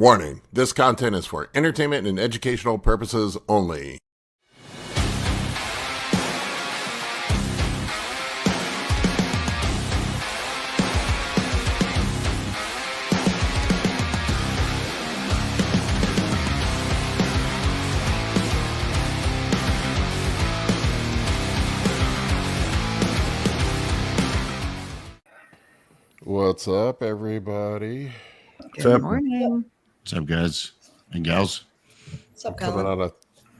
Warning, this content is for entertainment and educational purposes only. What's up, everybody? Good morning. What's up, guys and gals? What's up, Coming out of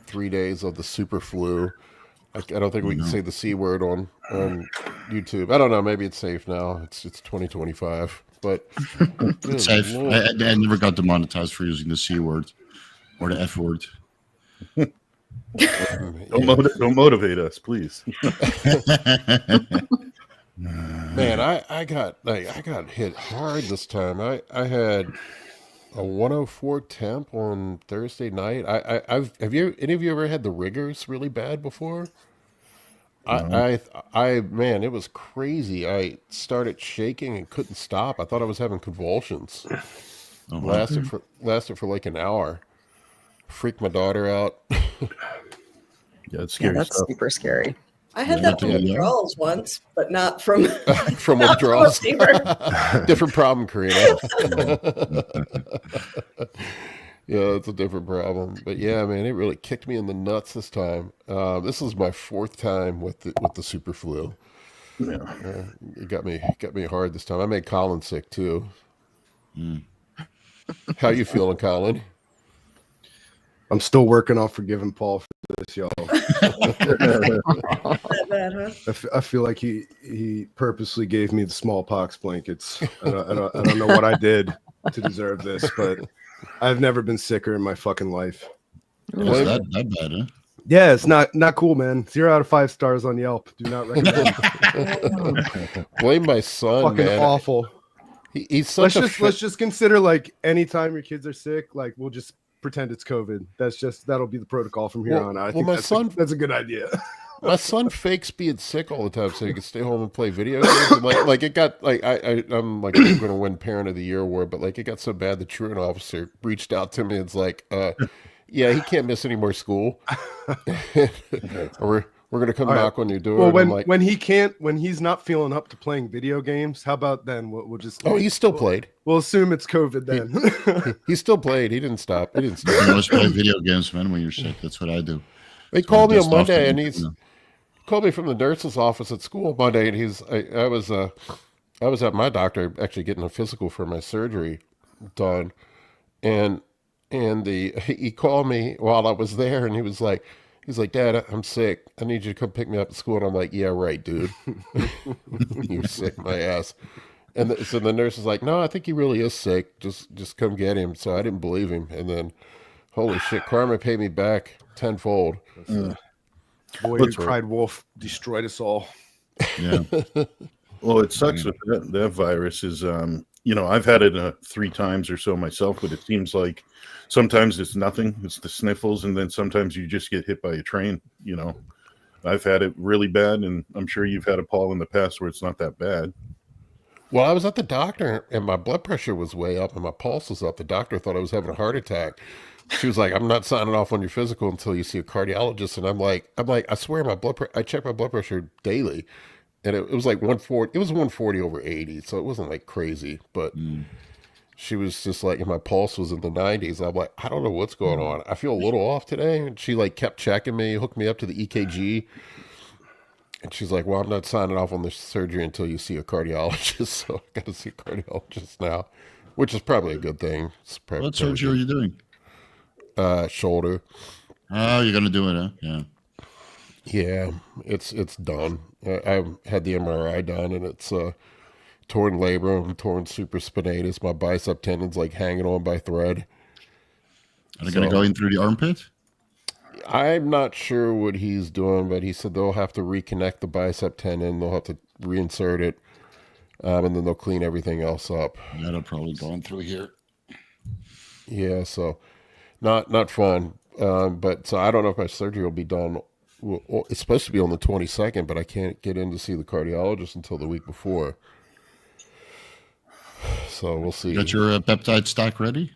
3 days of the super flu. I don't think we can say the C word on YouTube. I don't know. Maybe it's safe now. It's 2025, but It's safe. I never got demonetized for using the C word or the F word. Don't motivate us, please. Man, I got hit hard this time. I had a 104 temp on Thursday night. Have any of you ever had the rigors really bad before? No. Man, it was crazy. I started shaking and couldn't stop. I thought I was having convulsions. Lasted for like an hour. Freaked my daughter out. Yeah, it's scary. That's stuff. super scary. I had that from withdrawals once, but not from from withdrawals. Different problem, Karina. Yeah, it's a different problem. But yeah, man, it really kicked me in the nuts this time. This is my fourth time with the super flu. Yeah, it got me hard this time. I made Colin sick too. How you feeling, Colin? I'm still working on forgiving Paul for this, y'all. That bad, huh? I feel like he purposely gave me the smallpox blankets. I don't know what I did to deserve this, but I've never been sicker in my fucking life. Is that bad, huh? Yeah, it's not cool, man. 0 out of 5 stars on Yelp. Do not recommend. Blame my son, fucking man. Awful. He's such let's just consider, like, anytime your kids are sick, like, we'll just pretend it's COVID. That'll be the protocol from here on out. I think that's a good idea. My son fakes being sick all the time so he can stay home and play video games. And like it got like I'm like going to win Parent of the Year award, but like it got so bad the truant officer reached out to me and it's like, yeah, he can't miss any more school. Or we're gonna come knock on your door. Well, when he's not feeling up to playing video games, how about then we'll just he still played. We'll assume it's COVID then. He still played. He didn't stop. You always play video games, man, when you're sick. That's what I do. They called me on Monday and called me from the nurse's office at school Monday, and I was at my doctor actually getting a physical for my surgery done, and he called me while I was there, and he's like, Dad, I'm sick. I need you to come pick me up at school. And I'm like, yeah, right, dude. You're sick, my ass. And so the nurse is like, no, I think he really is sick. Just come get him. So I didn't believe him. And then, holy shit, karma paid me back tenfold. Boy, who cried wolf destroyed us all. Yeah. Well, it sucks with that virus is, I've had it 3 times or so myself, but it seems like sometimes it's nothing. It's the sniffles, and then sometimes you just get hit by a train, I've had it really bad, and I'm sure you've had it, Paul, in the past where it's not that bad. Well, I was at the doctor, and my blood pressure was way up, and my pulse was up. The doctor thought I was having a heart attack. She was like, I'm not signing off on your physical until you see a cardiologist. And I'm like, I swear I check my blood pressure daily. And it was like 140. It was 140 over 80. So it wasn't like crazy, but she was just like, and my pulse was in the 90s. I'm like, I don't know what's going on. I feel a little off today. And she like kept checking me, hooked me up to the EKG. And she's like, well, I'm not signing off on the surgery until you see a cardiologist. So I got to see a cardiologist now, which is probably a good thing. What surgery are you doing? Shoulder. Oh, you're gonna do it, huh? Yeah. Yeah, it's done. I had the MRI done, and it's torn labrum, torn supraspinatus. My bicep tendon's like hanging on by thread. Are they gonna go in through the armpit? I'm not sure what he's doing, but he said they'll have to reconnect the bicep tendon. They'll have to reinsert it, and then they'll clean everything else up. Yeah, they'll probably go in through here. Yeah, so not fun. But so I don't know if my surgery will be done. Well, it's supposed to be on the 22nd, but I can't get in to see the cardiologist until the week before. So we'll see. Got your peptide stock ready?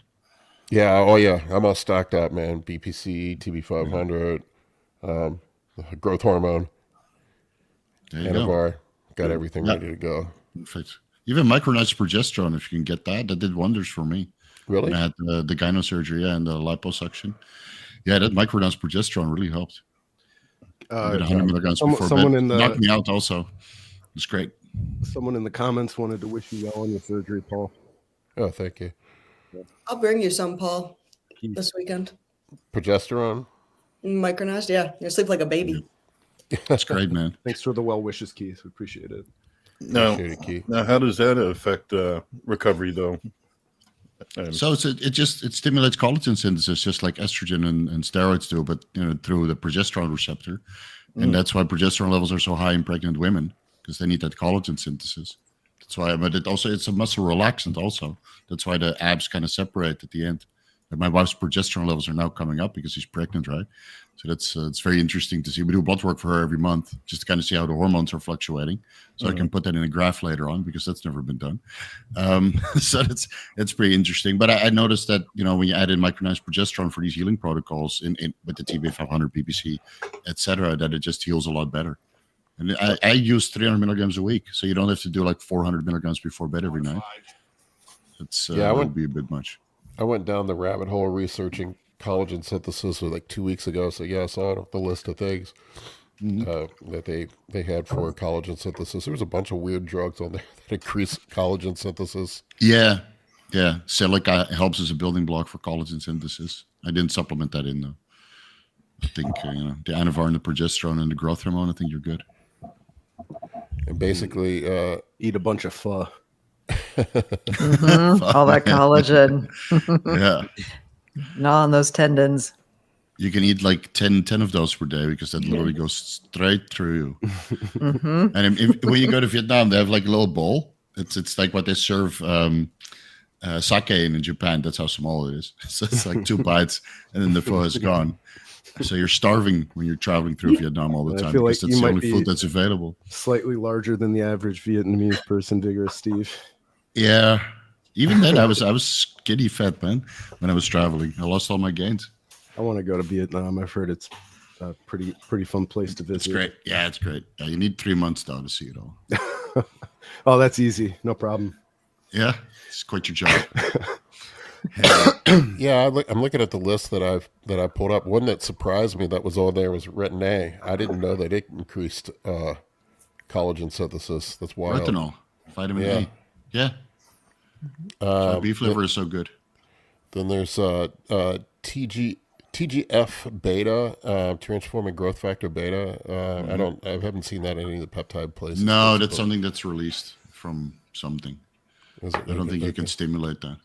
Yeah. Oh, yeah. I'm all stocked up, man. BPC, TB500, growth hormone, There you go. Anavar. Got everything Yeah. ready to go. Perfect. Even micronized progesterone, if you can get that did wonders for me. Really? When I had the gyno surgery, and the liposuction. Yeah, that micronized progesterone really helped. I did 100 milligrams before bed. Knocked me out also. It's great. Someone in the comments wanted to wish you well on your surgery, Paul. Oh, thank you. I'll bring you some, Paul, this weekend. Progesterone? Micronized, yeah. You sleep like a baby. That's great, man. Thanks for the well wishes, Keith. We appreciate it. Now, how does that affect recovery, though? So it stimulates collagen synthesis just like estrogen and steroids do, but through the progesterone receptor, and that's why progesterone levels are so high in pregnant women, because they need that collagen synthesis. That's why, but it's a muscle relaxant also. That's why the abs kind of separate at the end. And my wife's progesterone levels are now coming up because she's pregnant, right? So that's it's very interesting to see. We do blood work for her every month just to kind of see how the hormones are fluctuating. So I can put that in a graph later on because that's never been done. So it's pretty interesting. But I noticed that when you add in micronized progesterone for these healing protocols with the TB500, PPC, etc., that it just heals a lot better. And I use 300 milligrams a week, so you don't have to do like 400 milligrams before bed every night. It's that would be a bit much. I went down the rabbit hole researching collagen synthesis like 2 weeks ago. So yeah, I saw the list of things that they had for collagen synthesis. There was a bunch of weird drugs on there that increase collagen synthesis. Yeah. Silica helps as a building block for collagen synthesis. I didn't supplement that in though. I think the Anavar and the progesterone and the growth hormone. I think you're good. And basically, eat a bunch of pho. All that collagen. Yeah. Gnaw on those tendons. You can eat like 10 of those per day because that literally goes straight through you. And when you go to Vietnam, they have like a little bowl. It's like what they serve sake in Japan. That's how small it is. So it's like 2 bites and then the pho is gone. So you're starving when you're traveling through Vietnam all the time because that's the only food that's available. Slightly larger than the average Vietnamese person, Vigorous Steve. Yeah. Even then, I was skinny fat, man, when I was traveling. I lost all my gains. I want to go to Vietnam. I've heard it's a pretty fun place to visit. It's great. Yeah, it's great. You need 3 months, though, to see it all. Oh, that's easy. No problem. Yeah, it's quite your job. Yeah, I'm looking at the list that I pulled up. One that surprised me that was on there was retin A. I didn't know that it increased collagen synthesis. That's wild. Retinol, vitamin A. Yeah. Beef liver is so good. Then there's TGF beta, transforming growth factor beta. I haven't seen that in any of the peptide places. No, that's something that's released from something. I don't think you can stimulate that.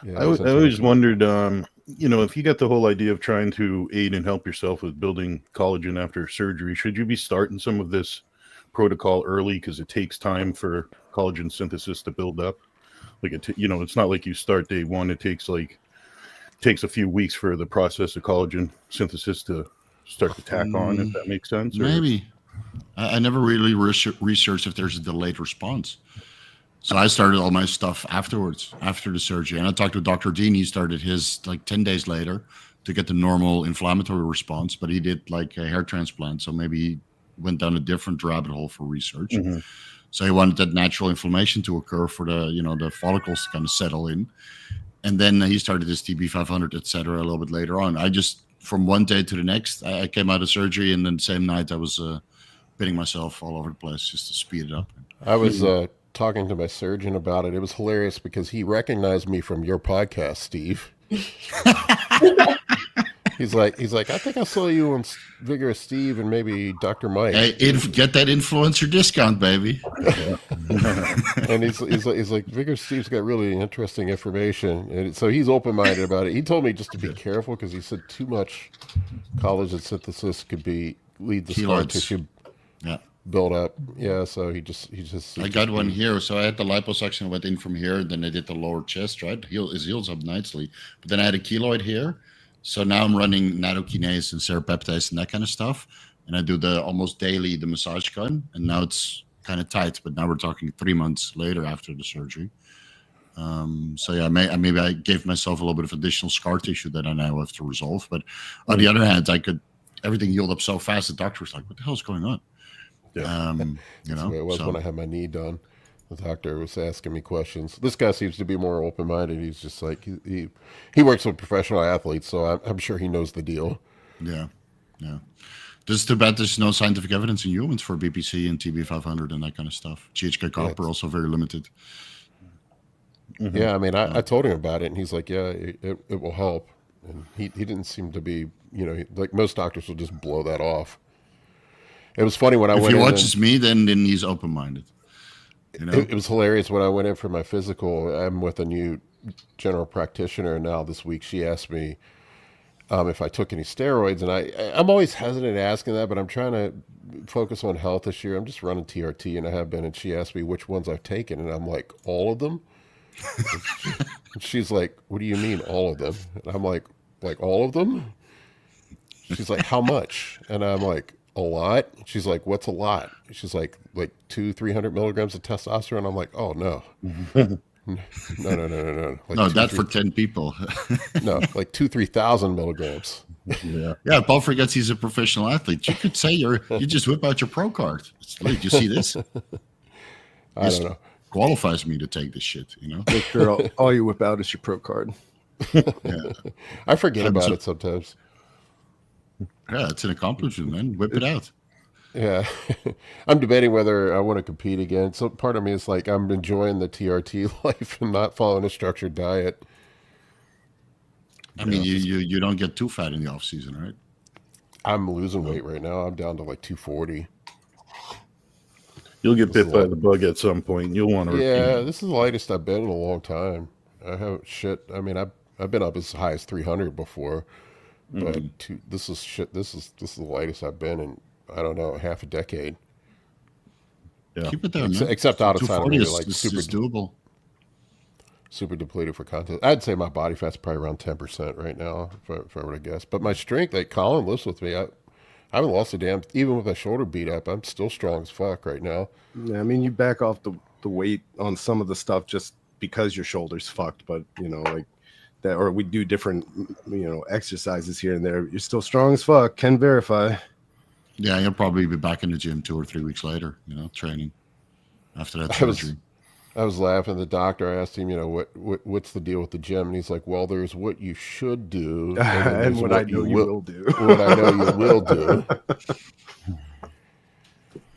Yeah, I always wondered, if you got the whole idea of trying to aid and help yourself with building collagen after surgery, should you be starting some of this protocol early because it takes time for collagen synthesis to build up? Like it's not like you start day one. It takes a few weeks for the process of collagen synthesis to start to tack on, if that makes sense. Maybe. I never really researched if there's a delayed response. So I started all my stuff afterwards, after the surgery. And I talked to Dr. Dean. He started his like 10 days later to get the normal inflammatory response, but he did like a hair transplant. So maybe he went down a different rabbit hole for research. Mm-hmm. So he wanted that natural inflammation to occur for the follicles to kind of settle in. And then he started his TB500, et cetera, a little bit later on. I just, from one day to the next, I came out of surgery, and then the same night I was pitting myself all over the place just to speed it up. I was talking to my surgeon about it. It was hilarious because he recognized me from your podcast, Steve. He's like, I think I saw you on Vigorous Steve and maybe Dr. Mike. Hey, get that influencer discount, baby. And he's like, Vigorous Steve's got really interesting information, and so he's open-minded about it. He told me just to be careful because he said too much collagen synthesis could lead to scar tissue build up. Yeah, so he just. I got one here. So I had the liposuction went in from here, then I did the lower chest, right? His heels up nicely, but then I had a keloid here. So now I'm running nattokinase and serrapeptase and that kind of stuff. And I do almost daily the massage gun. And now it's kind of tight, but now we're talking 3 months later after the surgery. So yeah, maybe I gave myself a little bit of additional scar tissue that I now have to resolve. But on the other hand, everything healed up so fast. The doctor was like, "What the hell's going on?" Yeah. You know, the way it was when I had my knee done. The doctor was asking me questions. This guy seems to be more open-minded. He's just like he works with professional athletes, so I'm sure he knows the deal. Yeah. There's too bad there's no scientific evidence in humans for BPC and TB500 and that kind of stuff. GHK copper also very limited. Mm-hmm. Yeah, I mean, I told him about it, and he's like, "Yeah, it will help." And he didn't seem to be, like most doctors will just blow that off. It was funny when I went in. If he watches me, then he's open-minded. You know? It was hilarious when I went in for my physical. I'm with a new general practitioner now this week. She asked me if I took any steroids, and I'm always hesitant asking that, but I'm trying to focus on health this year. I'm just running TRT, and I have been, and she asked me which ones I've taken, and I'm like, all of them? And she's like, what do you mean all of them? And I'm like all of them? She's like, how much? And I'm like, a lot. She's like, what's a lot? She's like 200-300 milligrams of testosterone. I'm like, oh no. No. Like no, that for 10 people. No, like 2,000-3,000 milligrams. Yeah. Paul forgets he's a professional athlete. You could say you just whip out your pro card. Did you see this? I don't know. Qualifies me to take this shit, Make sure all you whip out is your pro card. Yeah. I forget about it sometimes. Yeah, it's an accomplishment, man. Whip it out. Yeah. I'm debating whether I want to compete again. So part of me is like, I'm enjoying the TRT life and not following a structured diet. I mean, you don't get too fat in the off season, right? I'm losing weight right now. I'm down to like 240. You'll get bit by the bug at some point. You'll want to. Yeah, this is the lightest I've been in a long time. I have shit. I mean, I've been up as high as 300 before, but this is shit. This is the lightest I've been in, I don't know, half a decade. Yeah, keep it there, man. Except outside of me, like super doable. Super depleted for contest. I'd say my body fat's probably around 10% right now, if I were to guess. But my strength, like Colin lives with me. I haven't lost a damn. Even with my shoulder beat up, I'm still strong as fuck right now. Yeah, I mean, you back off the weight on some of the stuff just because your shoulder's fucked, but like that, or we do different exercises here and there. You're still strong as fuck. Can verify. Yeah, you'll probably be back in the gym 2 or 3 weeks later. Training after that surgery. I was laughing at the doctor. I asked him, what's the deal with the gym? And he's like, well, there's what you should do. And what I know you will do. What I know you will do.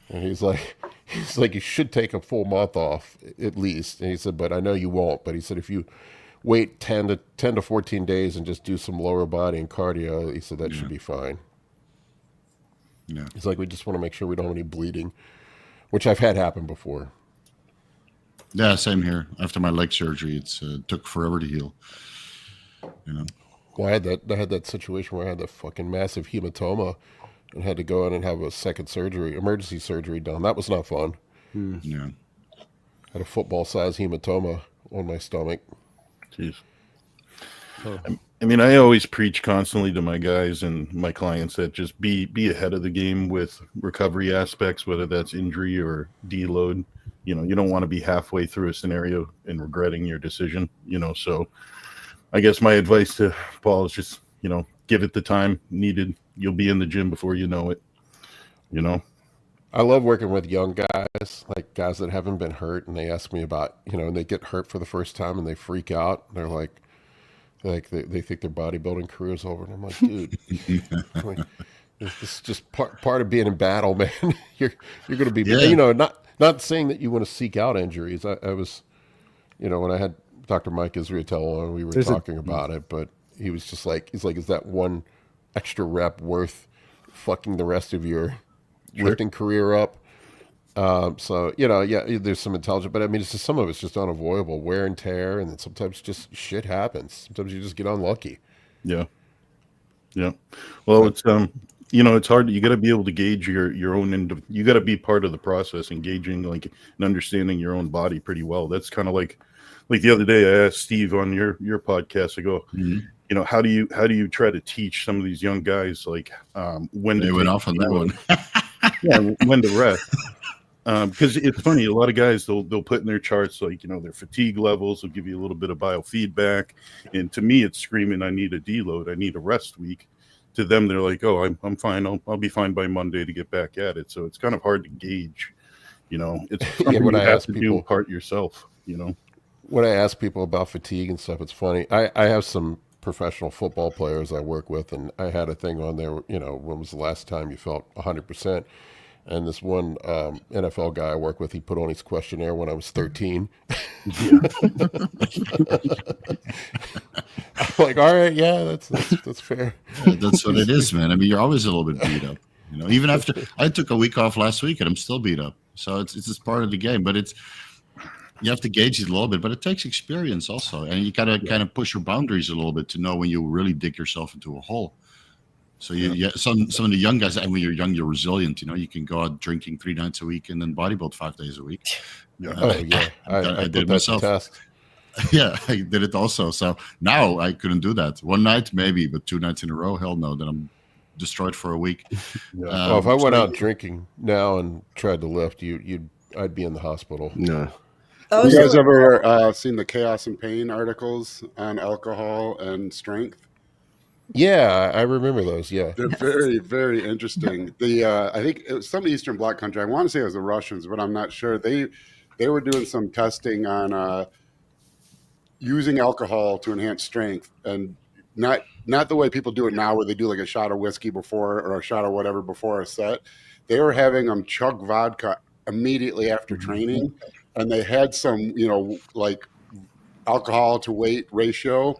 And he's like, you should take a full month off at least. And he said, but I know you won't. But he said, if you wait 10 to 14 days and just do some lower body and cardio, he said that should be fine. Yeah. He's like, we just want to make sure we don't have any bleeding, which I've had happen before. Yeah, same here. After my leg surgery, it took forever to heal. Well, I had that situation where I had the fucking massive hematoma and had to go in and have a second emergency surgery done. That was not fun. Yeah. Had a football-sized hematoma on my stomach. Jeez. I mean, I always preach constantly to my guys and my clients that just be ahead of the game with recovery aspects, whether that's injury or deload. You don't want to be halfway through a scenario and regretting your decision, so I guess my advice to Paul is just, give it the time needed. You'll be in the gym before you know it, I love working with young guys, like guys that haven't been hurt, and they ask me about, and they get hurt for the first time and they freak out. They're like they think their bodybuilding career is over. And I'm like, dude, this is just part of being in battle, man. You're going to be, not saying that you want to seek out injuries. I was, when I had Dr. Mike Israetel on, we were talking about it, but he was just like, is that one extra rep worth fucking the rest of your lifting career up? So, there's some intelligence, but I mean, it's just, some of it's just unavoidable wear and tear. And then sometimes just shit happens. Sometimes you just get unlucky. Yeah. Yeah. Well, it's, it's hard. You got to be able to gauge your own, you got to be part of the process, engaging and understanding your own body pretty well. That's kind of like the other day I asked Steve on your podcast, I go, how do you try to teach some of these young guys, when they went off on that one. Yeah. When to rest. Because it's funny, a lot of guys they'll put in their charts like their fatigue levels. Will give you a little bit of biofeedback, and to me, it's screaming, "I need a deload. I need a rest week." To them, they're like, "Oh, I'm fine. I'll be fine by Monday to get back at it." So it's kind of hard to gauge. It's something when you I have ask to people- do part yourself. When I ask people about fatigue and stuff, it's funny. I have some professional football players I work with, and I had a thing on there, when was the last time you felt 100%? And this one NFL guy I work with, he put on his questionnaire when I was 13. I'm like, all right, yeah, that's fair. Yeah, that's what it is, man. I mean, you're always a little bit beat up. Even after I took a week off last week and I'm still beat up. So it's just part of the game. But you have to gauge it a little bit, but it takes experience also. And you gotta kind of push your boundaries a little bit to know when you really dig yourself into a hole. So some of the young guys, and when you're young, you're resilient. You can go out drinking 3 nights a week and then bodybuild 5 days a week. I did did it myself. Test. Yeah, I did it also. So now I couldn't do that. One night maybe, but 2 nights in a row, hell no. Then I'm destroyed for a week. If I went out drinking now and tried to lift, I'd be in the hospital. No. That You was guys really- ever seen the Chaos and Pain articles on alcohol and strength? Yeah, I remember those. Yeah. They're very, very interesting. I think it was some Eastern Bloc country. I want to say it was the Russians, but I'm not sure. They were doing some testing on using alcohol to enhance strength, and not the way people do it now, where they do like a shot of whiskey before or a shot of whatever before a set. They were having them chug vodka immediately after training, and they had some, like alcohol to weight ratio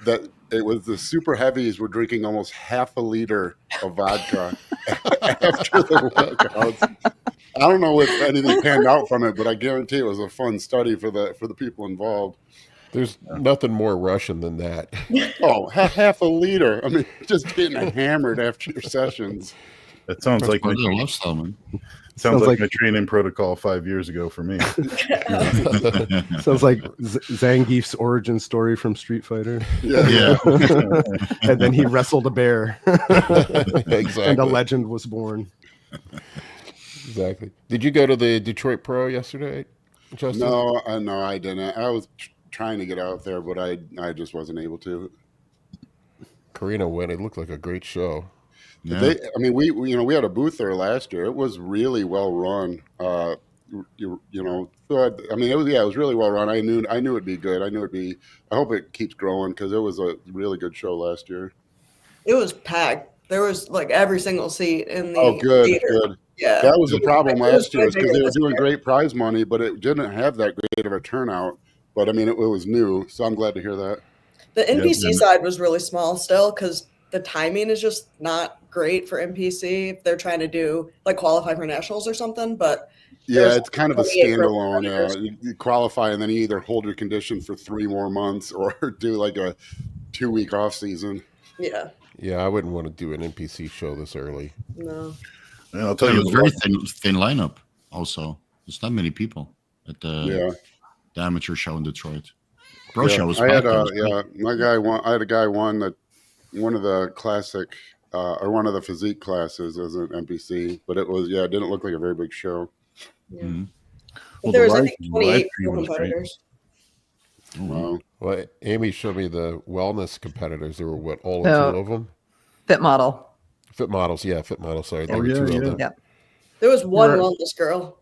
that. It was the super heavies were drinking almost half a liter of vodka after the workouts. I don't know if anything panned out from it, but I guarantee it was a fun study for the people involved. There's nothing more Russian than that. Oh, half a liter. I mean, just getting hammered after your sessions. That sounds That's like part of their lifestyle, man. sounds like like- my training protocol 5 years ago for me. Sounds like Zangief's origin story from Street Fighter. Yeah. And then he wrestled a bear, Exactly. and a legend was born. Exactly. Did you go to the Detroit Pro yesterday, Justin? No, I didn't. I was trying to get out there, but I just wasn't able to. Karina went. It looked like a great show. Yeah. We had a booth there last year. It was really well run. So it was really well run. I knew it'd be good. I hope it keeps growing because it was a really good show last year. It was packed. There was like every single seat in the Oh, good, theater. good. Yeah. That was the problem It was last year, is because bigger they were this doing year. great prize money, but it didn't have that great of a turnout. But I mean, it was new, so I'm glad to hear that. The NPC and- side was really small still because the timing is just not great for NPC if they're trying to do like qualify for nationals or something. But Yeah, There's it's kind of a 28 standalone. competitors. You qualify, and then you either hold your condition for 3 more months or do like a 2-week off season. yeah, Yeah, I wouldn't want to do an NPC show this early. no. And I'll tell It you, was very thin lineup. Also, there's not many people at Yeah. the amateur show in Detroit. Pro Yeah, show was I had packed. my guy won. I had a guy won one of the classic or one of the physique classes as an NPC, but it didn't look like a very big show. Yeah. Mhm. Well, There the was I live- think the 28 live stream was great. competitors. Oh, Wow. Well, Amy showed me the wellness competitors. There were all Oh. 2 of them. Fit model. Fit models, Sorry, there Oh, were yeah, 2 yeah. of them. Yeah. There was one Right. wellness girl.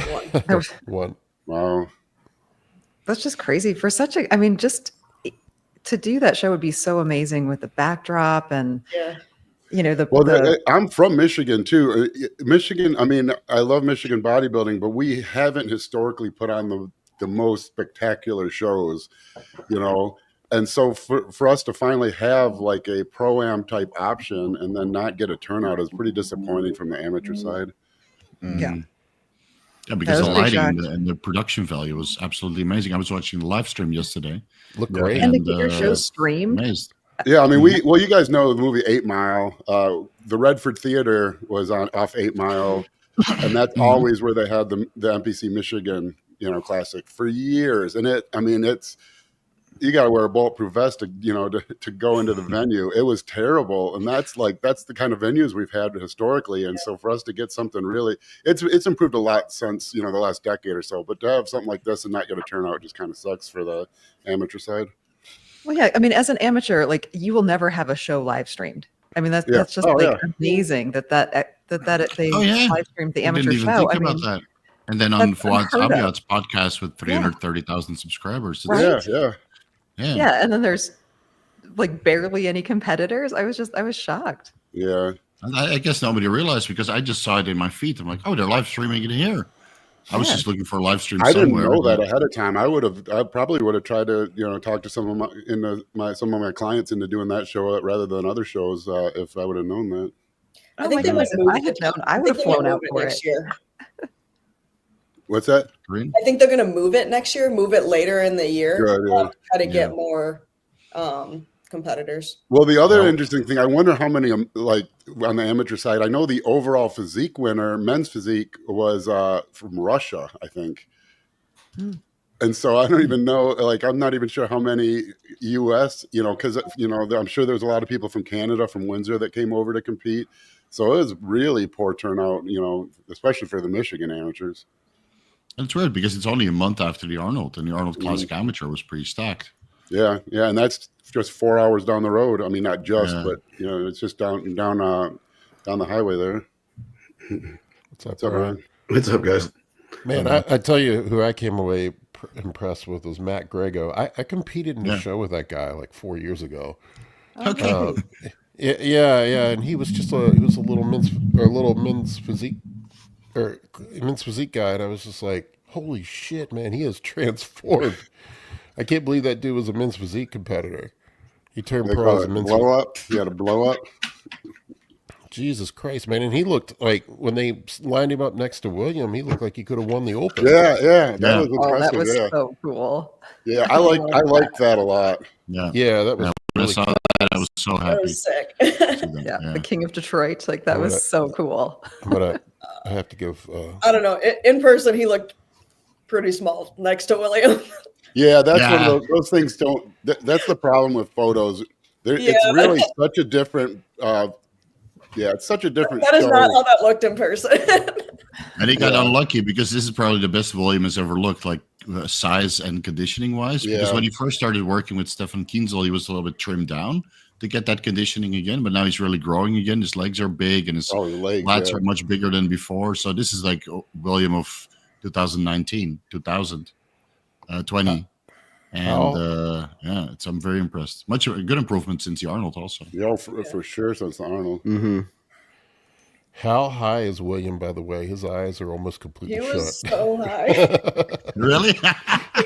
One. One. Wow. That's just crazy for such a. I mean, just to do that show would be so amazing with the backdrop and Yeah. Well, I'm from Michigan too. Michigan. I mean, I love Michigan bodybuilding, but we haven't historically put on the most spectacular shows, And so for us to finally have like a pro-am type option and then not get a turnout is pretty disappointing from the amateur side. Yeah. Yeah, because That the was a big lighting shock. and the production value was absolutely amazing. I was watching the live stream yesterday. Look Yeah. great. and to And, get your show streamed. Amazed. Yeah, I mean, you guys know the movie 8 Mile. The Redford Theater was off 8 Mile, and that's always where they had the NPC Michigan, classic for years. And it's you got to wear a bulletproof vest to, to go into the venue. It was terrible. And that's the kind of venues we've had historically. And so for us to get something really, it's improved a lot since, the last decade or so, but to have something like this and not get a turnout just kind of sucks for the amateur side. Well, yeah. I mean, as an amateur, like you will never have a show live streamed. I mean, that's just amazing that they live streamed the amateur didn't even show. think about that. And then on Fuad's Aviat's podcast with 330,000 subscribers. Right? Yeah. And then there's like barely any competitors. I was shocked. Yeah. I guess nobody realized because I just saw it in my feed. I'm like, oh, they're live streaming it here. I was just looking for a live stream. I didn't somewhere. know that ahead of time. I probably would have tried to, talk to some of my clients into doing that show rather than other shows if I would have known that. I think if I had known, I would have flown out for it. Year. What's that? Green? I think they're going to move it next year, move it later in the year, try to get more competitors. Well, the other interesting thing, I wonder how many, like on the amateur side, I know the overall physique winner, men's physique, was from Russia, I think. And so I don't even know, like, I'm not even sure how many U.S., because, I'm sure there's a lot of people from Canada, from Windsor that came over to compete. So it was really poor turnout, especially for the Michigan amateurs. And it's weird because it's only a month after the Arnold, and the Arnold Classic Amateur was pretty stacked. Yeah, and that's just 4 hours down the road. I mean, not just, but it's just down the highway there. What's up, Ryan? What's up, guys? Man, I tell you who I came away impressed with was Matt Greggo. I competed in a show with that guy like 4 years ago. Okay. Yeah, and he was just a little men's physique guy, and I was just like, holy shit, man, he has transformed. I can't believe that dude was a men's physique competitor. He turned pro as a men's blow up. He had a blow up. Jesus Christ, man! And he looked like when they lined him up next to William, he looked like he could have won the Open. Yeah, that was impressive. That was so cool. Yeah, I liked that a lot. Yeah, that was. When I saw that, I was so happy. That was sick. The King of Detroit, like that was so cool. But I have to give. I don't know. In person, he looked pretty small next to William. Yeah, that's one of those things. That's the problem with photos. It's really such a different. It's such a different. That is not how that looked in person. And he got unlucky because this is probably the best William has ever looked, like size and conditioning wise. Because when he first started working with Stefan Kienzel, he was a little bit trimmed down to get that conditioning again. But now he's really growing again. His legs are big and his lats are much bigger than before. So this is like William of 2019, 2020. And I'm very impressed. Much good improvement since the Arnold also. Yeah, for sure since the Arnold. Mm-hmm. How high is William, by the way? His eyes are almost completely shut. He was so high. Really?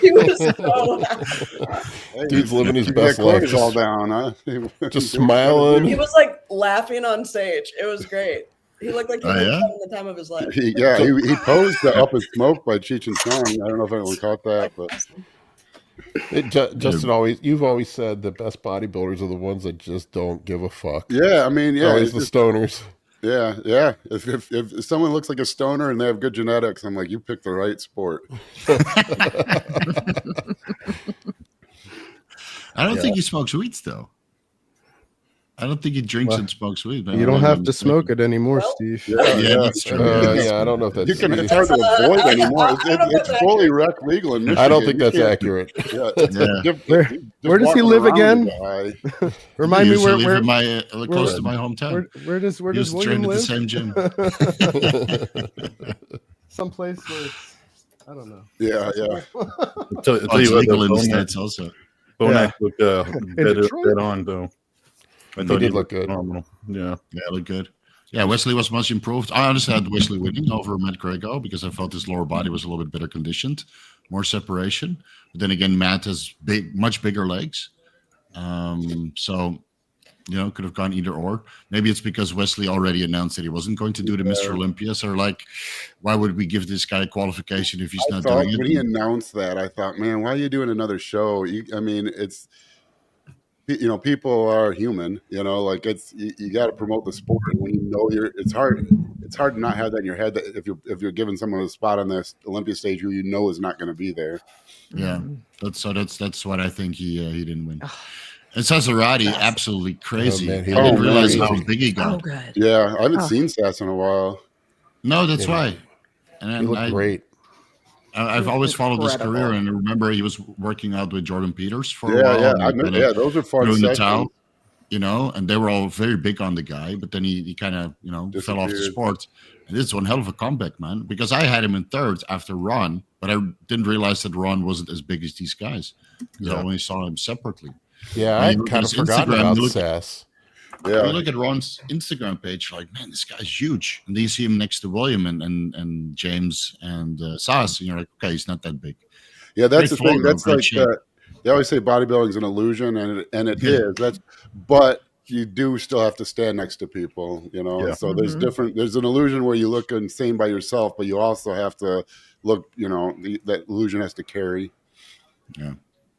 He was so high. Dude's living his best life. All down, huh? Just smiling. He was like laughing on stage. It was great. He looked like he was having the time of his life. He posed the Up in Smoke by Cheech and Chong. I don't know if anyone caught that, but Justin, you've always said the best bodybuilders are the ones that just don't give a fuck. Yeah, I mean, always the stoners. Yeah. If someone looks like a stoner and they have good genetics, I'm like, you picked the right sport. I don't think he smokes weeds though. I don't think he drinks and smokes weed. You don't have to smoke it anymore, Steve. That's true. I don't know if that's. It's hard to avoid anymore. It's fully rec legal in Michigan. I don't think that's accurate. Where does he live again? Remind me where close to my hometown. Where does William live? At the same gym. Someplace where it's, I don't know. Yeah. It's legal in the States also. Bonac looked dead on though. I thought he looked good. Phenomenal. Yeah, looked good. Yeah, Wesley was much improved. I honestly had Wesley winning over Matt Greggo because I felt his lower body was a little bit better conditioned, more separation. But then again, Matt has much bigger legs. So, could have gone either or. Maybe it's because Wesley already announced that he wasn't going to do the Mr. Olympia. So like, why would we give this guy a qualification if he's not doing it? When he announced that, I thought, man, why are you doing another show? It's... people are human, like you got to promote the sport. When it's hard it's hard to not have that in your head that if you're giving someone a spot on this Olympia stage who you know is not going to be there. Yeah, that's what I think he didn't win. And Sazarati, absolutely crazy. Man, I didn't realize how big he got. So good. Yeah, I haven't seen Sass in a while. No, that's why. And He looked great. I've always followed his Incredible. career, and I remember he was working out with Jordan Peters for a Yeah, while. yeah, and I know. kinda Yeah, those are fun threw in the sessions. towel, you know, and they were all very big on the guy, but then he kind of, you know, fell off the Disappeared. sport. And this is one hell of a comeback, man, because I had him in third after Ron, but I didn't realize that Ron wasn't as big as these guys because I only saw him separately. Yeah, When I you look at kind of his forgot Instagram, about you look- Sass. Yeah, You look at Ron's Instagram page, like, man, this guy's huge. And then you see him next to William and James and Sass, and you're like, okay, he's not that big. yeah, that's the Great thing. photo, That's great like shape. they always say bodybuilding's an illusion, and it Yeah. is. But you do still have to stand next to people, you know. Yeah. So there's there's an illusion where you look insane by yourself, but you also have to look, you know, that illusion has to carry.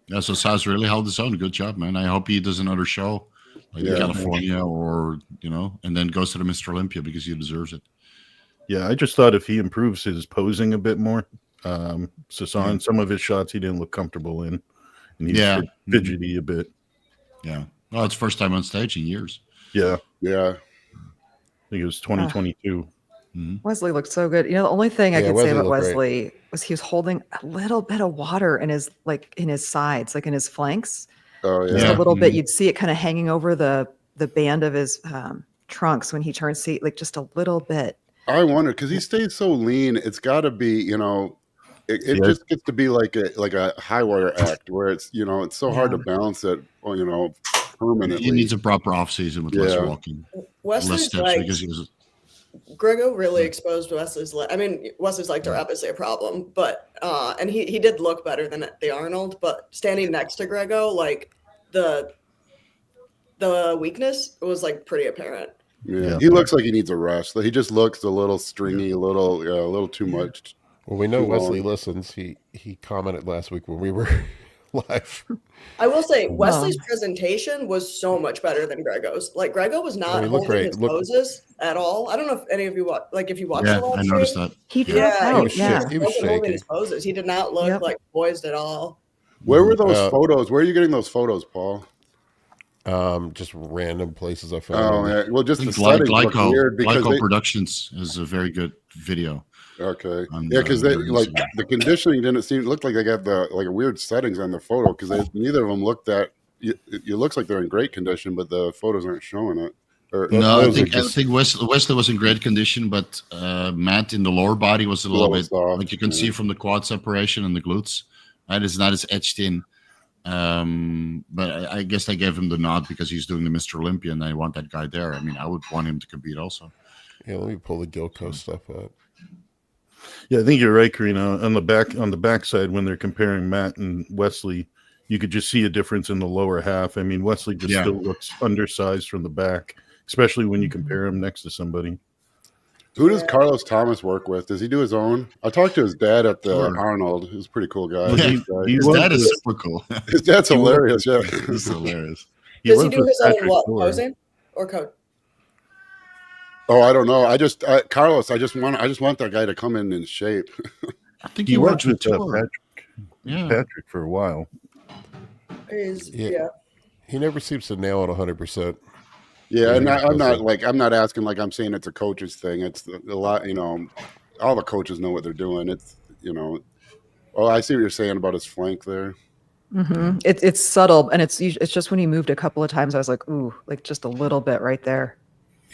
Yeah, so Sass really held his own. Good job, man. I hope he does another show like in Yeah. California or, you know, and then goes to the Mr. Olympia because he deserves it. Yeah, I just thought if he improves his posing a bit more, Sasan, some of his shots he didn't look comfortable in, and he's Yeah. fidgety a bit. Yeah. Well, it's first time on stage in years. Yeah, Yeah, I think it was 2022. Wesley looked so good. You know, the only thing I Yeah, could Wesley say about looked great. Wesley was he was holding a little bit of water in his sides, like in his flanks. oh Just yeah, a little bit. You'd see it kind of hanging over the band of his trunks when he turns seat, like just a little bit. I wonder because he stays so lean. It's got to be, you know, it Yeah. just gets to be like a high wire act where it's, you know, it's so hard to balance it, or, you know, permanently. He needs a proper off season with less Yeah. walking, less Wesley's steps like because he was. Greggo really exposed Wesley's leg. I mean, Wesley's legs are obviously a problem, but and he did look better than the Arnold, but standing next to Greggo, like the weakness was like pretty apparent. Yeah, he looks like he needs a rest. He just looks a little stringy, a little too much. Well, we know Too Wesley long. listens. He commented last week when we were live. I will say Wesley's presentation was so much better than Greggo's. Like Greggo was not he looked holding great. his poses at all. I don't know if any of you if you watched Yeah, the live I stream, noticed that. He dropped Yeah, out. was Yeah. shit. He he was wasn't holding shaky. his poses. He did not look Yep. like poised at all. Where were those Uh, photos? Where are you getting those photos, Paul? Just random places I found. Oh, yeah. Well, just I the think settings look weird because Glyco Productions is a very good video. okay, on yeah, because they their like Instagram. the conditioning didn't look like they got the like weird settings on the photo because neither of them looked that. It looks like they're in great condition, but the photos aren't showing it. Or, No, I those are think Wesley was in great condition, but Matt in the lower body was a little bit soft, like you can see from the quad separation and the glutes. Right, it's not as etched in. But I guess I gave him the nod because he's doing the Mr. Olympia, and I want that guy there. I mean, I would want him to compete also. Yeah, let me pull the Gilco stuff up. Yeah, I think you're right, Karina. On the backside, when they're comparing Matt and Wesley, you could just see a difference in the lower half. I mean, Wesley just still looks undersized from the back, especially when you compare him next to somebody. Who does Carlos Thomas work with? Does he do his own? I talked to his dad at the Sure. Arnold. He's a pretty cool guy. Well, he His worked dad is with- super cool. His dad's hilarious. Yeah. He's hilarious. Does he worked do with his own Patrick what Thor. posing or coach? Oh, I don't know. Carlos. I just want that guy to come in shape. I think He works worked with Tor. Patrick for a while. Yeah. He never seems to nail it 100%. Yeah, and Yeah, I'm not asking like I'm saying it's a coach's thing. It's a lot, you know. All the coaches know what they're doing. It's, you know. Oh, I see what you're saying about his flank there. Mm-hmm. It's subtle, and it's just when he moved a couple of times, I was like, ooh, like just a little bit right there.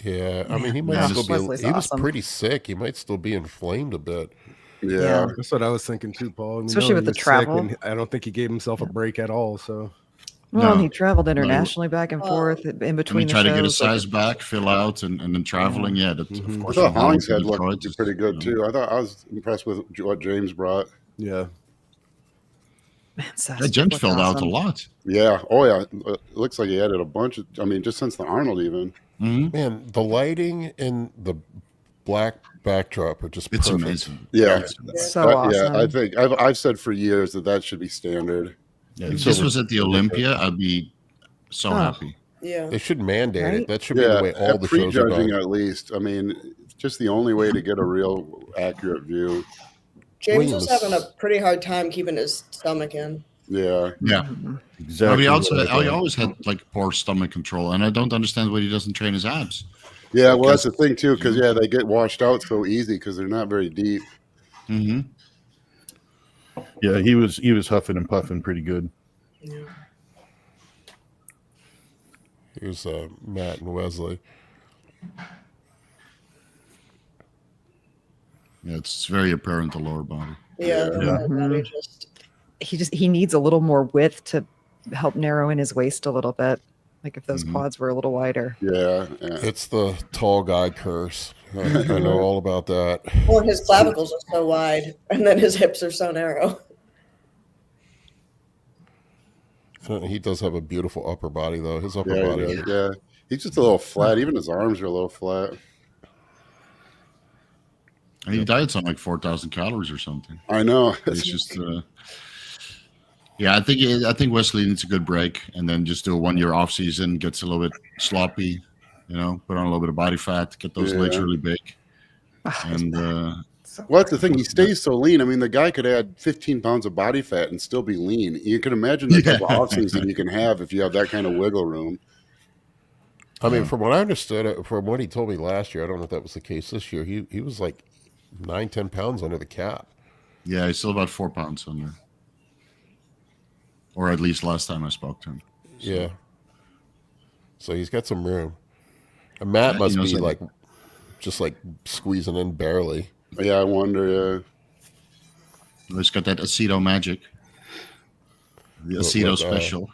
Yeah, I mean, he might Yeah, still be. Wesley's He was awesome. pretty sick. He might still be inflamed a bit. Yeah. That's what I was thinking too, Paul. And we Especially know with he the was sick, travel. and I don't think he gave himself a break at all. So Well, No. he traveled internationally back and forth in When between he the tried to get his shows. size back, fill out, and then traveling, yeah, that Mhm. of I course. thought with Hollingshead Valentin looked Deloads, pretty good you know. too. I was impressed with what James brought. yeah, Man, Seth Yeah, James looked filled out awesome. a lot. Yeah. Oh yeah. It looks like he added a bunch of. I mean, just since the Arnold even. Mhm. Man, the lighting and the black backdrop are just It's perfect. amazing. Yeah. So awesome. Yeah. I think I've said for years that should be standard. Yeah, If so this was at the Olympia, I'd be so Oh. happy. Yeah. They should mandate Right? it. That should be the way all the shows are prejudging done. at least. I mean, it's just the only way to get a real accurate view. James was having a pretty hard time keeping his stomach in. Yeah. Exactly. He always had like poor stomach control, and I don't understand why he doesn't train his abs. Yeah, well, that's the thing too, because they get washed out so easy because they're not very deep. Mm-hmm. Yeah, he was huffing and puffing pretty good. Yeah. Here's Matt and Wesley. Yeah, it's very apparent the lower body. Yeah. Body He needs a little more width to help narrow in his waist a little bit. Like if those quads were a little wider. Yeah. It's the tall guy curse. I know all about that. Well, his clavicles are so wide, and then his hips are so narrow. He does have a beautiful upper body, though. His upper body. Yeah. He's just a little flat. Even his arms are a little flat. And he diets on like 4,000 calories or something. I know. It's just, I think Wesley needs a good break, and then just do a 1 year off season. Gets a little bit sloppy, put on a little bit of body fat, get those legs really big, and. Well, that's the thing. He stays so lean. I mean, the guy could add 15 pounds of body fat and still be lean. You can imagine the type of off season you can have if you have that kind of wiggle room. I mean, from what I understood, from what he told me last year, I don't know if that was the case this year. He was like 9-10 pounds under the cap. Yeah, he's still about 4 pounds under, or at least last time I spoke to him. So. Yeah. So he's got some room. And Matt must be like, just like squeezing in barely. Yeah, I wonder. He's got that aceto magic, the aceto special.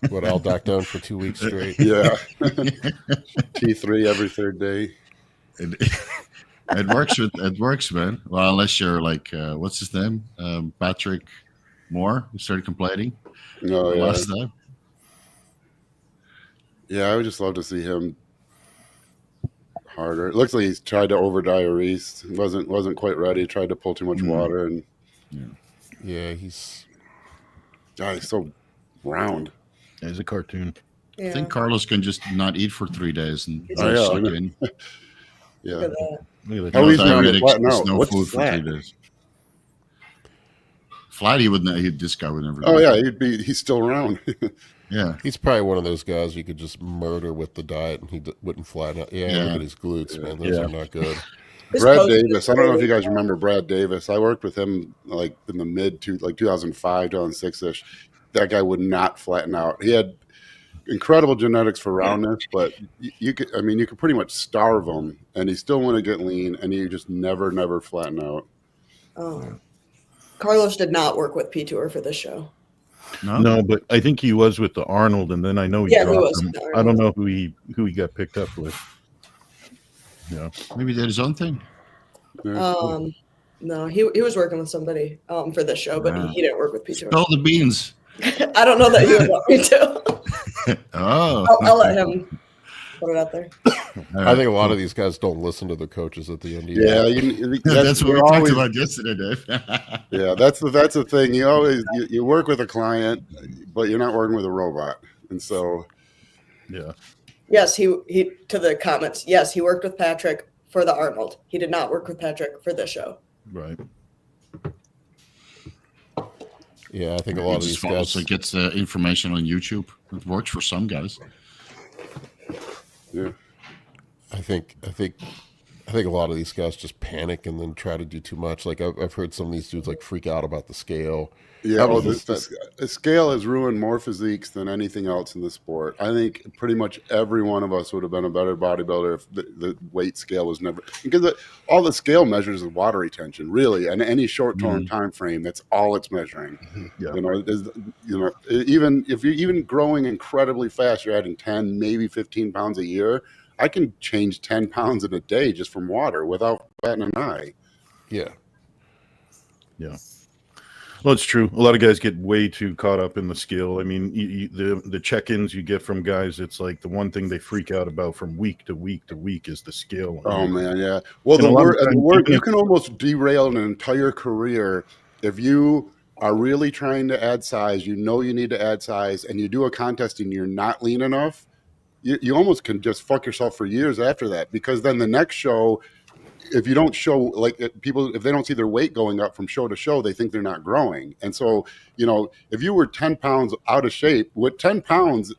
What I'll dock down for 2 weeks straight. Yeah, T3 every third day. It works, man. Well, unless you're like, what's his name, Patrick Moore, who started complaining last time. Yeah, I would just love to see him harder. It looks like he's tried to over diurese. Wasn't quite ready. Tried to pull too much water, and he's so round. Yeah, he's a cartoon. I think Carlos can just not eat for 3 days and suck in. Yeah. Look at that. How easy to flatten out? No What's food flat? for 3 days. Flat, this guy would never. Oh yeah, he's still round. Yeah, he's probably one of those guys you could just murder with the diet and he wouldn't flatten out. Yeah, look at his glutes, man. Those are not good. Brad Davis. I don't know if you guys remember Brad Davis. I worked with him like in the mid to like 2005, 2006 ish. That guy would not flatten out. He had incredible genetics for roundness, but you could pretty much starve him, and he still want to get lean, and he just never flatten out. Oh, Carlos did not work with P Tour for this show. No, but I think he was with the Arnold, and then I know he dropped him. I don't know who he got picked up with. Yeah, maybe he did his own thing. No, he was working with somebody for this show, but he didn't work with P Tour. Spill the beans. I don't know that he would want me to. I'll let him put it out there. I think a lot of these guys don't listen to their coaches at the end of the year. That's what we talked about yesterday, Dave. Yeah, that's the thing. You always you work with a client, but you're not working with a robot, and so Yes, he to the comments. Yes, he worked with Patrick for the Arnold. He did not work with Patrick for this show. Right. Yeah, I think a lot of these guys also gets information on YouTube. It works for some guys. Yeah, I think a lot of these guys just panic and then try to do too much. Like I've heard some of these dudes like freak out about the scale. Yeah, the scale has ruined more physiques than anything else in the sport. I think pretty much every one of us would have been a better bodybuilder if the weight scale was never, because all the scale measures is water retention, really, and any short-term time frame. That's all it's measuring. Yeah. Even if you're even growing incredibly fast, you're adding 10, maybe 15 pounds a year. I can change 10 pounds in a day just from water without batting an eye. Yeah. Yeah. Well, it's true. A lot of guys get way too caught up in the scale. I mean, the check-ins you get from guys, it's like the one thing they freak out about from week to week to week is the scale. Oh, man, yeah. Well, the word you can almost derail an entire career if you are really trying to add size, you need to add size, and you do a contest and you're not lean enough, you almost can just fuck yourself for years after that, because then the next show, if you don't show, like, people, if they don't see their weight going up from show to show, they think they're not growing. And so, if you were 10 pounds out of shape, with 10 pounds,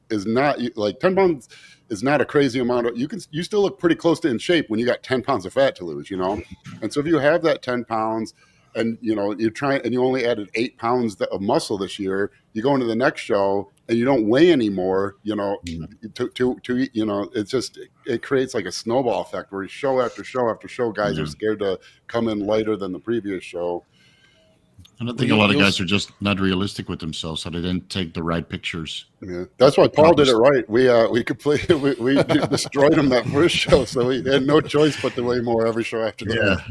is not like 10 pounds is not a crazy amount of, you still look pretty close to in shape when you got 10 pounds of fat to lose, And so if you have that 10 pounds and, you're trying, and you only added 8 pounds of muscle this year, you go into the next show and you don't weigh anymore, it's just, it creates like a snowball effect where show after show after show, guys are scared to come in lighter than the previous show. And I think a lot of guys are just not realistic with themselves, so they didn't take the right pictures. Yeah, that's why Paul did it right. We completely we destroyed him that first show, so we had no choice but to weigh more every show after that.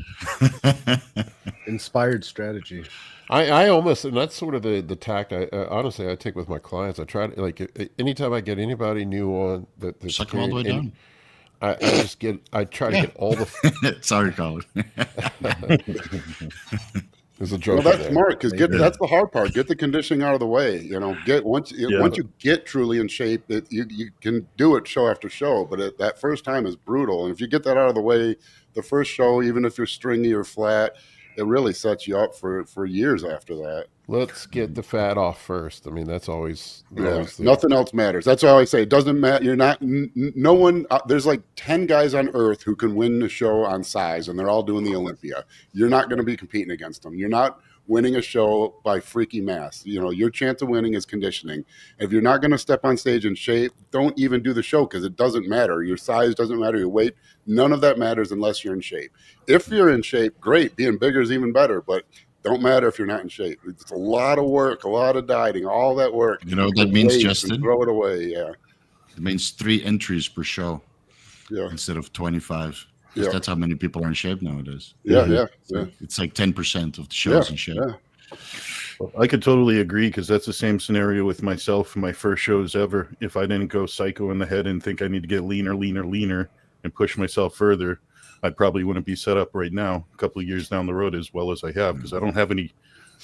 Yeah. Inspired strategy. I almost, and that's sort of the tact honestly I take with my clients. I try to, like, anytime I get anybody new on that, suck them all the way down. I try to get all the. Sorry, Colin. There's a joke. Well, that's smart, because that's the hard part. Get the conditioning out of the way. Once you get truly in shape, you can do it show after show. But that first time is brutal, and if you get that out of the way, the first show, even if you're stringy or flat, it really sets you up for years after that. Let's get the fat off first. I mean, that's always nothing else matters. That's why I say it doesn't matter. You're not no one. There's like 10 guys on earth who can win the show on size, and they're all doing the Olympia. You're not going to be competing against them. You're not winning a show by freaky mass. Your chance of winning is conditioning. If you're not going to step on stage in shape, don't even do the show, because it doesn't matter. Your size doesn't matter. Your weight, none of that matters unless you're in shape. If you're in shape, great. Being bigger is even better, but don't matter if you're not in shape. It's a lot of work, a lot of dieting, all that work. That means, Justin? Throw it away, yeah. It means 3 entries per show instead of 25. That's how many people are in shape nowadays. Yeah. It's like 10% of the shows in shape. Yeah. Well, I could totally agree, because that's the same scenario with myself in my first shows ever. If I didn't go psycho in the head and think I need to get leaner, and push myself further, I probably wouldn't be set up right now, a couple of years down the road, as well as I have, because I don't have any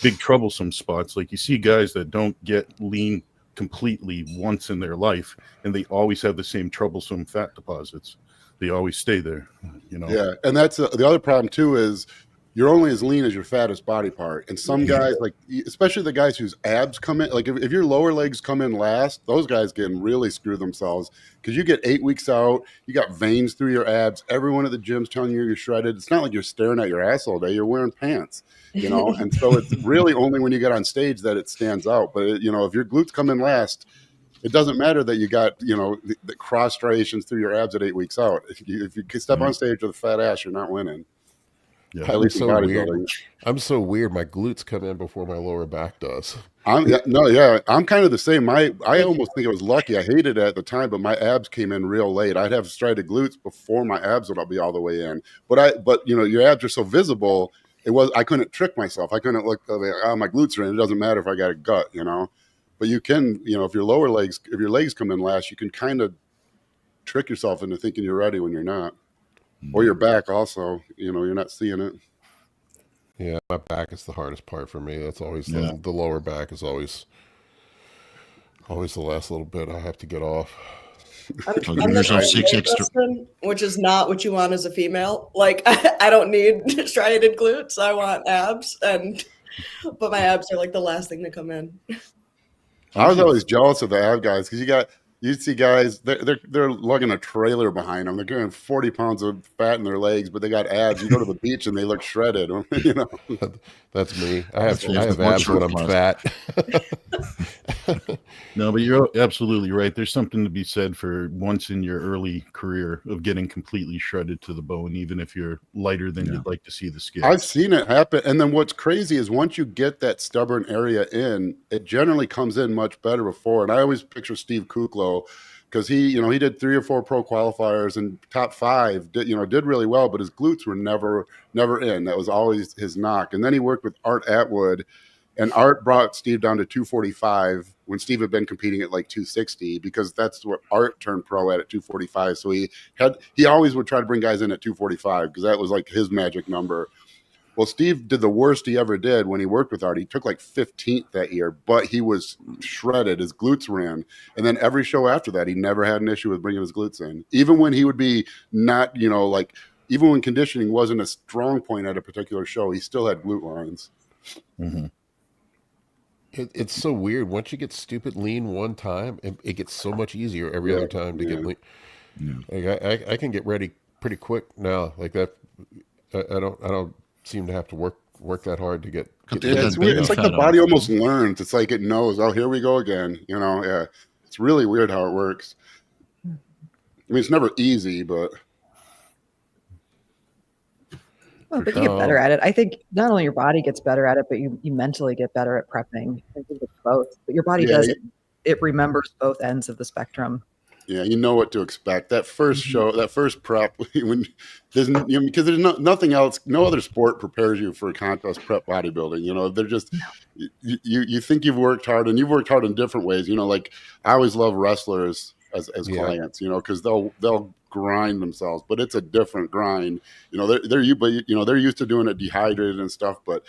big troublesome spots. Like, you see guys that don't get lean completely once in their life, and they always have the same troublesome fat deposits. They always stay there, Yeah, and that's the other problem too, is you're only as lean as your fattest body part. And some guys, like, especially the guys whose abs come in, like if your lower legs come in last, those guys can really screw themselves, because you get 8 weeks out, you got veins through your abs. Everyone at the gym's telling you you're shredded. It's not like you're staring at your ass all day. You're wearing pants, and so it's really only when you get on stage that it stands out. But, if your glutes come in last, it doesn't matter that you got, the cross striations through your abs at 8 weeks out. If you step on stage with a fat ass, you're not winning. Yeah, I'm so weird. I'm so weird. My glutes come in before my lower back does. I'm kind of the same. I almost think I was lucky. I hated it at the time, but my abs came in real late. I'd have striated glutes before my abs would be all the way in. But your abs are so visible. I couldn't trick myself. I couldn't look, my glutes are in. It doesn't matter if I got a gut, But you can, if your legs come in last, you can kind of trick yourself into thinking you're ready when you're not. Or your back also, you're not seeing it. Yeah, my back is the hardest part for me. That's always the lower back is always the last little bit I have to get off. I'm yourself 6 extra, which is not what you want as a female. Like, I don't need striated glutes. I want abs, but my abs are like the last thing to come in. I was always jealous of the ab guys, because you'd see guys, they're lugging a trailer behind them. They're carrying 40 pounds of fat in their legs, but they got abs. You go to the beach and they look shredded. That's me. I have abs when I'm fat. No, but you're absolutely right. There's something to be said for once in your early career of getting completely shredded to the bone, even if you're lighter than you'd like to see the scale. I've seen it happen. And then what's crazy is once you get that stubborn area in, it generally comes in much better before. And I always picture Steve Kuklo, because he did 3 or 4 pro qualifiers and top 5, did really well, but his glutes were never in. That was always his knock. And then he worked with Art Atwood, and Art brought Steve down to 245 when Steve had been competing at like 260, because that's what Art turned pro at 245. So he always would try to bring guys in at 245, because that was like his magic number. Well, Steve did the worst he ever did when he worked with Art. He took like 15th that year, but he was shredded. His glutes ran. And then every show after that, he never had an issue with bringing his glutes in. Even when he would be not, like, even when conditioning wasn't a strong point at a particular show, he still had glute lines. Mm-hmm. It's so weird. Once you get stupid lean one time, it gets so much easier every other time to get lean. Yeah. Like I can get ready pretty quick now. Like that, I don't seem to have to work that hard to get it's weird. It's like the body almost learns. It's like it knows, oh, here we go again. Yeah. It's really weird how it works. I mean, it's never easy, but you get better at it. I think not only your body gets better at it, but you mentally get better at prepping. I think it's both. But your body does it remembers both ends of the spectrum. Yeah, you know what to expect. That first show, that first prep, when because there's nothing else, no other sport prepares you for contest prep bodybuilding. They're just you think you've worked hard, and you've worked hard in different ways. Like I always love wrestlers as clients, because they'll grind themselves, but it's a different grind. They're used to doing it dehydrated and stuff, but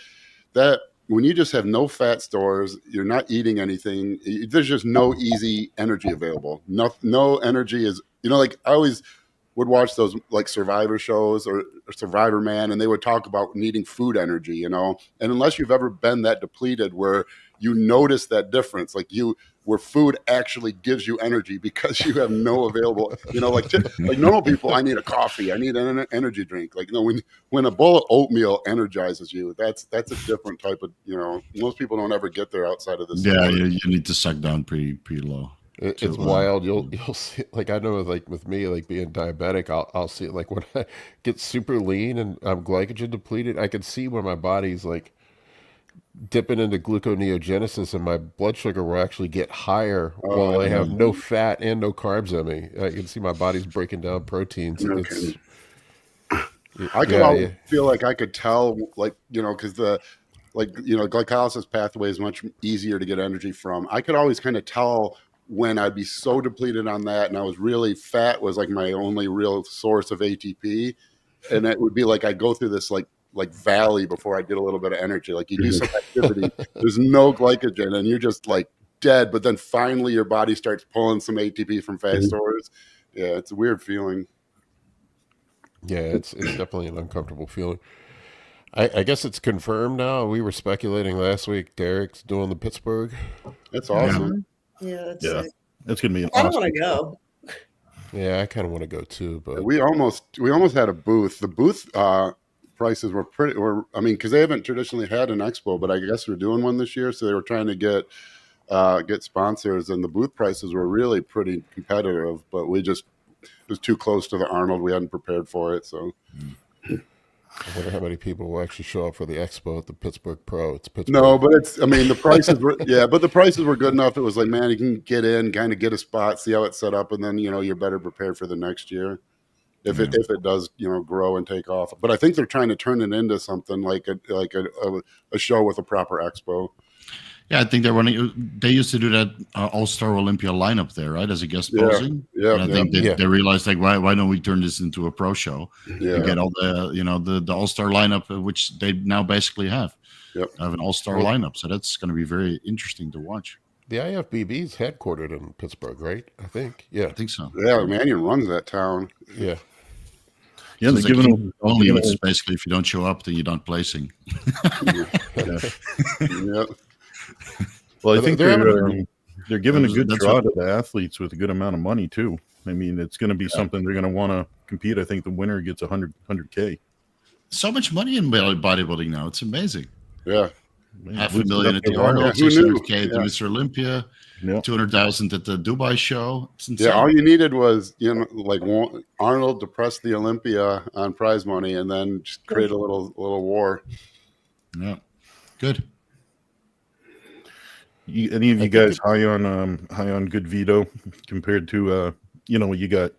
that. When you just have no fat stores, you're not eating anything. There's just no easy energy available. No energy is, like I always would watch those like Survivor shows or Survivor Man, and they would talk about needing food energy, and unless you've ever been that depleted where you notice that difference, where food actually gives you energy because you have no available, like normal people, I need a coffee, I need an energy drink. When a bowl of oatmeal energizes you, that's a different type of, most people don't ever get there outside of this. Yeah, you need to suck down pretty low. It's wild. You'll see, like I know, like with me, like being diabetic, I'll see it like when I get super lean and I'm glycogen depleted, I can see where my body's like dipping into gluconeogenesis, and my blood sugar will actually get higher while I have no fat and no carbs in me. I can see my body's breaking down proteins. I could feel like I could tell, because the glycolysis pathway is much easier to get energy from. I could always kind of tell when I'd be so depleted on that, and I was really fat was like my only real source of ATP, and it would be like I'd go through this like valley before I get a little bit of energy. Like you do some activity, there's no glycogen, and you're just like dead. But then finally, your body starts pulling some ATP from fat stores. Yeah, it's a weird feeling. Yeah, it's definitely an uncomfortable feeling. I guess it's confirmed now. We were speculating last week. Derek's doing the Pittsburgh. That's awesome. Yeah, that's gonna be. I don't want to go. Yeah, I kind of want to go too, but we almost had a booth. The booth prices were because they haven't traditionally had an expo, but I guess they're doing one this year, so they were trying to get sponsors, and the booth prices were really pretty competitive. But it was too close to the Arnold. We hadn't prepared for it, so. I wonder how many people will actually show up for the expo at the Pittsburgh Pro. It's Pittsburgh. No, but the prices were, but the prices were good enough. It was like, man, you can get in, kind of get a spot, see how it's set up, and then, you're better prepared for the next year if it does, grow and take off. But I think they're trying to turn it into something like a show with a proper expo. Yeah, I think they used to do that All-Star Olympia lineup there, right, as a guest posing. Yeah, and I think they realized, like, why don't we turn this into a pro show? Yeah. And get all the All-Star lineup, which they now basically have. Yep. Have an All-Star lineup, so that's going to be very interesting to watch. The IFBB is headquartered in Pittsburgh, right? I think. Yeah. I think so. Yeah, Mannion runs that town. Yeah. Yeah, they're giving them only. It's basically if you don't show up, then you're not placing. Yeah. Well, I think they're giving a good draw to the athletes with a good amount of money too. I mean, it's going to be something they're going to want to compete. I think the winner gets $100K. So much money in bodybuilding now; it's amazing. Yeah, $500,000 at the Arnold, $600K at the Mr. Olympia, 200,000 at the Dubai show. It's insane. Yeah, all you needed was Arnold to press the Olympia on prize money, and then just create a little war. Yeah, good. Any of you guys high on good Vito compared to you got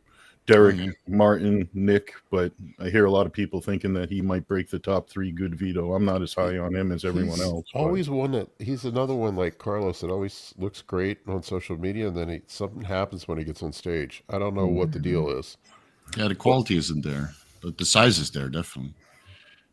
Derek, Martin, Nick, but I hear a lot of people thinking that he might break the top 3 good Vito. I'm not as high on him as everyone else. Always he's another one like Carlos that always looks great on social media, and then something happens when he gets on stage. I don't know what the deal is. Yeah, the quality isn't there, but the size is there definitely.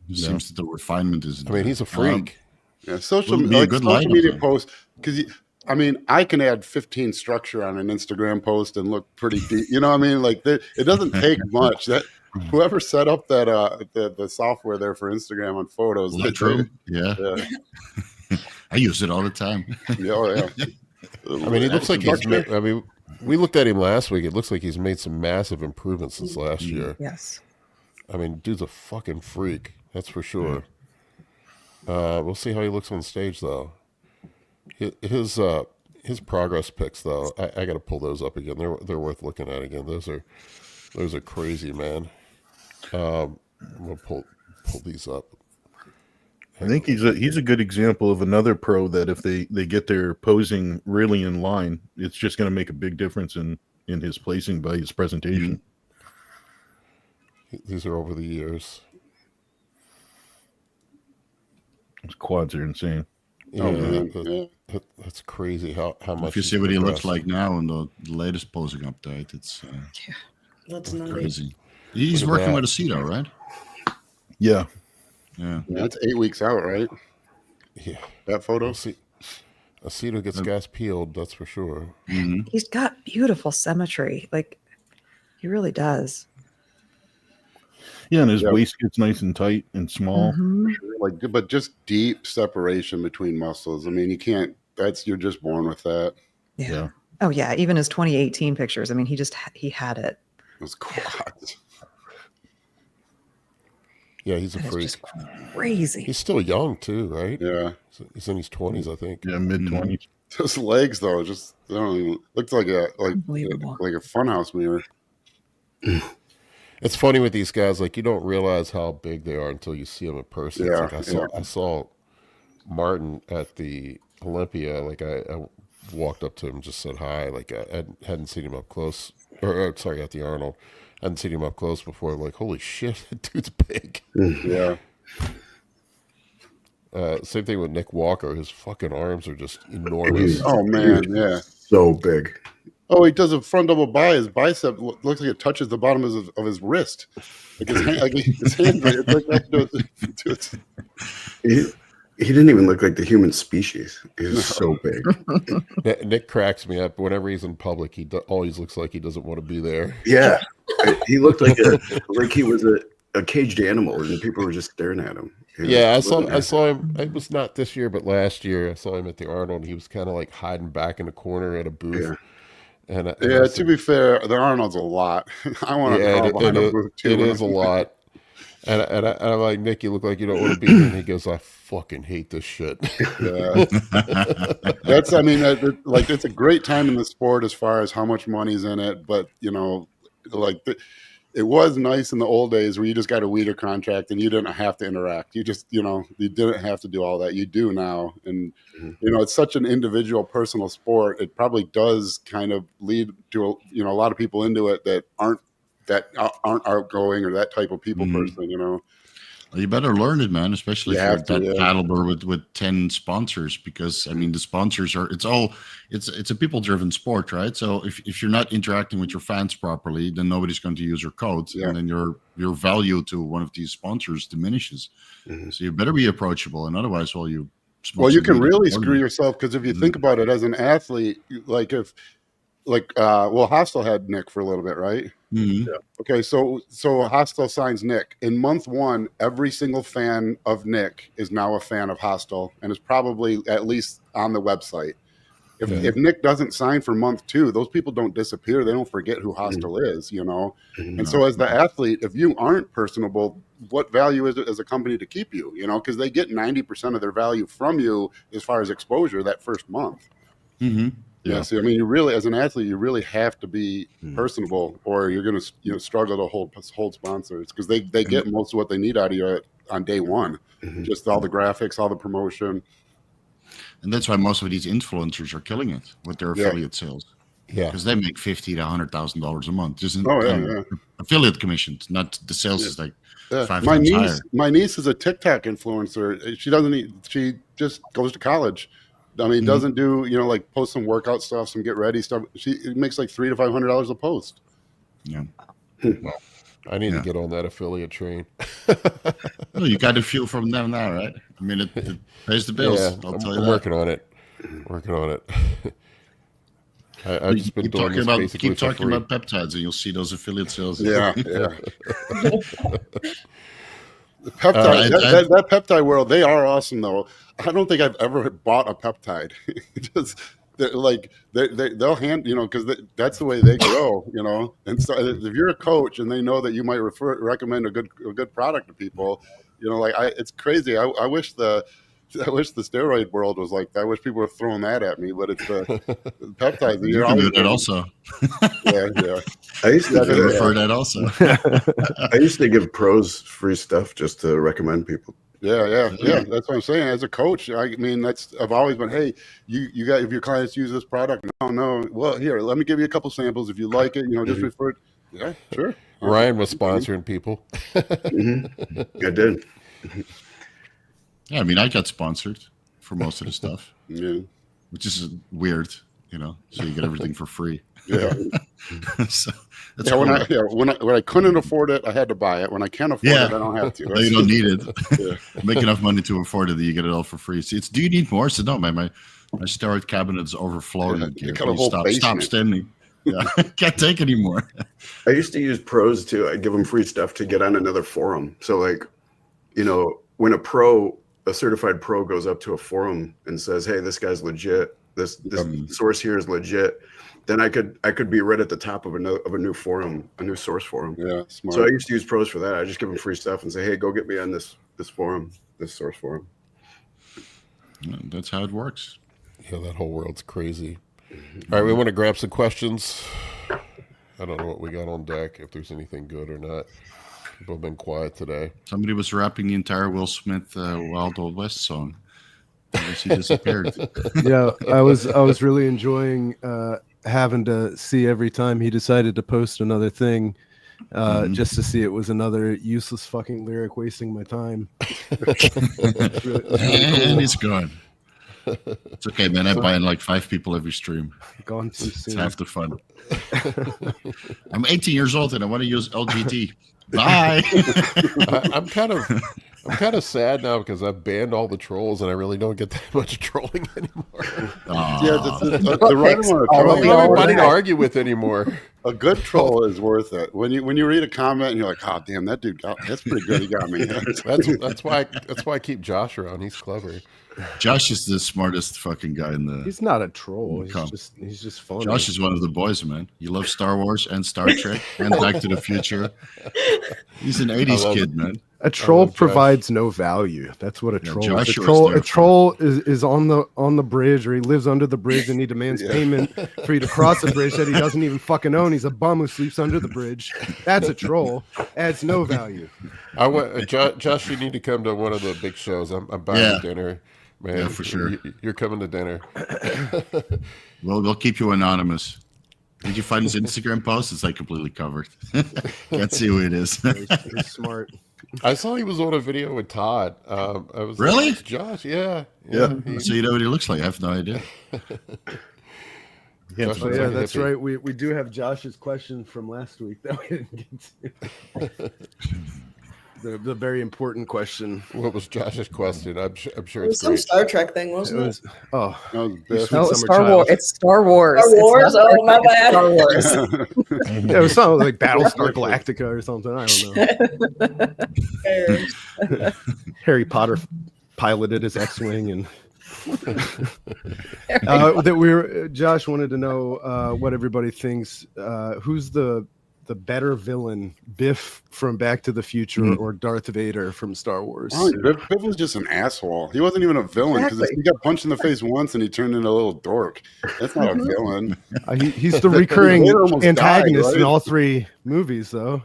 It seems that the refinement is. I mean, he's a freak. Yeah, social Would be a good social lineup, media though. posts, because I mean, I can add 15 structure on an Instagram post and look pretty deep. You know what I mean? Like it doesn't take much. That whoever set up that the software there for Instagram on photos. Lightroom, yeah. I use it all the time. Yeah. I mean, he looks like he's. I mean, we looked at him last week. It looks like he's made some massive improvements since last year. Yes. I mean, dude's a fucking freak. That's for sure. We'll see how he looks on stage, though. His progress pics, though, I got to pull those up again. They're worth looking at again. Those are crazy, man. I'm gonna pull these up. I think he's a good example of another pro that if they get their posing really in line, it's just going to make a big difference in his placing by his presentation. These are over the years. His quads are insane. Yeah, that's crazy how much. If you see what he looks like now in the latest posing update, it's That's not crazy. He's working with a Cito, right? Yeah. Yeah. That's 8 weeks out, right? Yeah, That photo. Aceto gets gas peeled, that's for sure. Mm-hmm. He's got beautiful symmetry. Like, he really does. Yeah, and his waist gets nice and tight and small. Mhm. Like, but just deep separation between muscles. I mean, you can't. You're just born with that. Yeah. Oh yeah. Even his 2018 pictures. I mean, he had it. Those quads. Yeah, he's a It's freak. just crazy. He's still young too, right? Yeah. He's in his 20s, I think. Yeah, mid-20s. Those legs, though, just looks like a Unbelievable. funhouse mirror. It's funny with these guys, like you don't realize how big they are until you see them in person. Yeah, It's like I saw Martin at the Olympia. Like I walked up to him, just said hi. Like I hadn't seen him up close, or sorry, at the Arnold. I hadn't seen him up close before. I'm like, holy shit, that dude's big. Yeah. Same thing with Nick Walker. His fucking arms are just enormous. Oh man, yeah. So big. Oh, he does a front double bi. His bicep looks like it touches the bottom of his wrist. Like his hand, it's like that. He didn't even look like the human species. He was so big. Nick cracks me up. Whenever he's in public, he always looks like he doesn't want to be there. Yeah, he looked like he was a caged animal, and people were just staring at him. Yeah, I saw him. It was not this year, but last year I saw him at the Arnold. He was kind of like hiding back in the corner at a booth. Yeah. And to be fair, the Arnold's a lot. I want to crawl behind a booth too. It is a lot. And I'm like, Nick, you look like you don't want to be here. And he goes, I fucking hate this shit. Yeah. It's a great time in the sport as far as how much money's in it. But, it was nice in the old days where you just got a Weeder contract and you didn't have to interact. You just, you didn't have to do all that. You do now. And, it's such an individual, personal sport. It probably does kind of lead to, a lot of people into it that aren't outgoing or that type of people person, Well, you better learn it, man, especially if you're at that caliber with 10 sponsors, because I mean the sponsors it's a people-driven sport, right? So if you're not interacting with your fans properly, then nobody's going to use your code, and then your value to one of these sponsors diminishes. So you better be approachable, and otherwise, you can really screw yourself, because if you think about it as an athlete, Hostel had Nick for a little bit, right? Mm-hmm. Yeah. Okay, so Hostel signs Nick. In month 1, every single fan of Nick is now a fan of Hostel and is probably at least on the website. If Nick doesn't sign for month 2, those people don't disappear. They don't forget who Hostel is, And so as the athlete, if you aren't personable, what value is it as a company to keep you? Because they get 90% of their value from you as far as exposure that first month. Mm-hmm. Yeah. So, I mean, you really, as an athlete, you really have to be personable, or you're going to struggle to hold sponsors, because they get most of what they need out of you on day one. Just all the graphics, all the promotion. And that's why most of these influencers are killing it with their affiliate sales. Yeah, because they make $50,000 to $100,000 a month. Just affiliate commissions, not the sales is like 5 times higher. My niece is a TikTok influencer. She just goes to college. I mean, doesn't do, post some workout stuff, some get ready stuff. She makes like $300 to $500 a post. Yeah. I need to get on that affiliate train. Well, you got a few from them now, right? I mean, it pays the bills. Yeah, I'll tell you I'm that. working on it. I've just been doing this basically keep for talking free. about peptides, and you'll see those affiliate sales. Yeah. The peptide, that peptide world, they are awesome though. I don't think I've ever bought a peptide. Just they'll hand, because that's the way they grow, And so if you're a coach and they know that you might recommend a good product to people, it's crazy. I wish the steroid world was like that. I wish people were throwing that at me, but it's the peptides. You can do that also. Yeah. I used to refer that also. I used to give pros free stuff just to recommend people. Yeah. That's what I'm saying. As a coach, I've always been, hey, you got, if your clients use this product, no. Well, here, let me give you a couple samples. If you like it, just refer it. Yeah, sure. Ryan was sponsoring people. I did. Yeah, I mean, I got sponsored for most of the stuff. Yeah. Which is weird, so you get everything for free. Yeah. So that's when I couldn't afford it, I had to buy it. When I can't afford it, I don't have to. No, you don't need it. Make enough money to afford it that you get it all for free. See, do you need more? So no, my steroid cabinet's overflowing. Stop standing. Yeah, can't take anymore. I used to use pros too. I'd give them free stuff to get on another forum. So when a certified pro goes up to a forum and says, hey, this guy's legit, this source here is legit, then I could be right at the top of a new forum, a new source forum. Yeah, smart. So I used to use pros for that. I just give them free stuff and say, hey, go get me on this forum, this source forum. Yeah, that's how it works. Yeah, that whole world's crazy. All right, we want to grab some questions. I don't know what we got on deck, if there's anything good or not. People have been quiet today. Somebody was rapping the entire Will Smith Wild Old West song. I guess he disappeared. Yeah, I was really enjoying having to see every time he decided to post another thing, just to see it was another useless fucking lyric wasting my time. And he's gone. It's okay, man. I buy in like 5 people every stream. Gone too soon. It's half the fun. I'm 18 years old and I want to use LGT. Bye. I'm kind of sad now because I've banned all the trolls and I really don't get that much trolling anymore. Yeah, the right amount of I don't have anybody to argue with anymore. A good troll is worth it. When you read a comment and you're like, oh damn, that dude that's pretty good. He got me. That's why I keep Josh around. He's clever. Josh is the smartest fucking guy in the. He's not a troll. He's just funny. Josh is one of the boys, man. You love Star Wars and Star Trek and Back to the Future. He's an 80s kid, man. A troll provides no value. That's what a troll is. A Joshua troll is on the bridge, or he lives under the bridge and he demands payment for you to cross a bridge that he doesn't even fucking own. He's a bum who sleeps under the bridge. That's a troll. Adds no value. Josh, you need to come to one of the big shows. I'm buying you dinner. Man, yeah, for sure. You're coming to dinner. Well, we'll keep you anonymous. Did you find his Instagram post? It's like completely covered. Can't see who it is. He's smart. I saw he was on a video with Todd. Really? Like, Josh, yeah. So you know what he looks like? I have no idea. That's right. We do have Josh's question from last week that we didn't get to. The very important question. What was Josh's question? I'm sure It it's was some great. Star Trek thing, wasn't it? It's Star Wars. It's Star Wars. Star Wars? Oh, my bad. Star Wars. Yeah, it was something like Battlestar Galactica or something. I don't know. Harry Potter piloted his X-wing, and Josh wanted to know what everybody thinks. Who's the better villain, Biff from Back to the Future or Darth Vader from Star Wars? Oh, Biff was just an asshole. He wasn't even a villain because he got punched in the face once and he turned into a little dork. That's not a villain. He's the recurring antagonist in all 3 movies, though.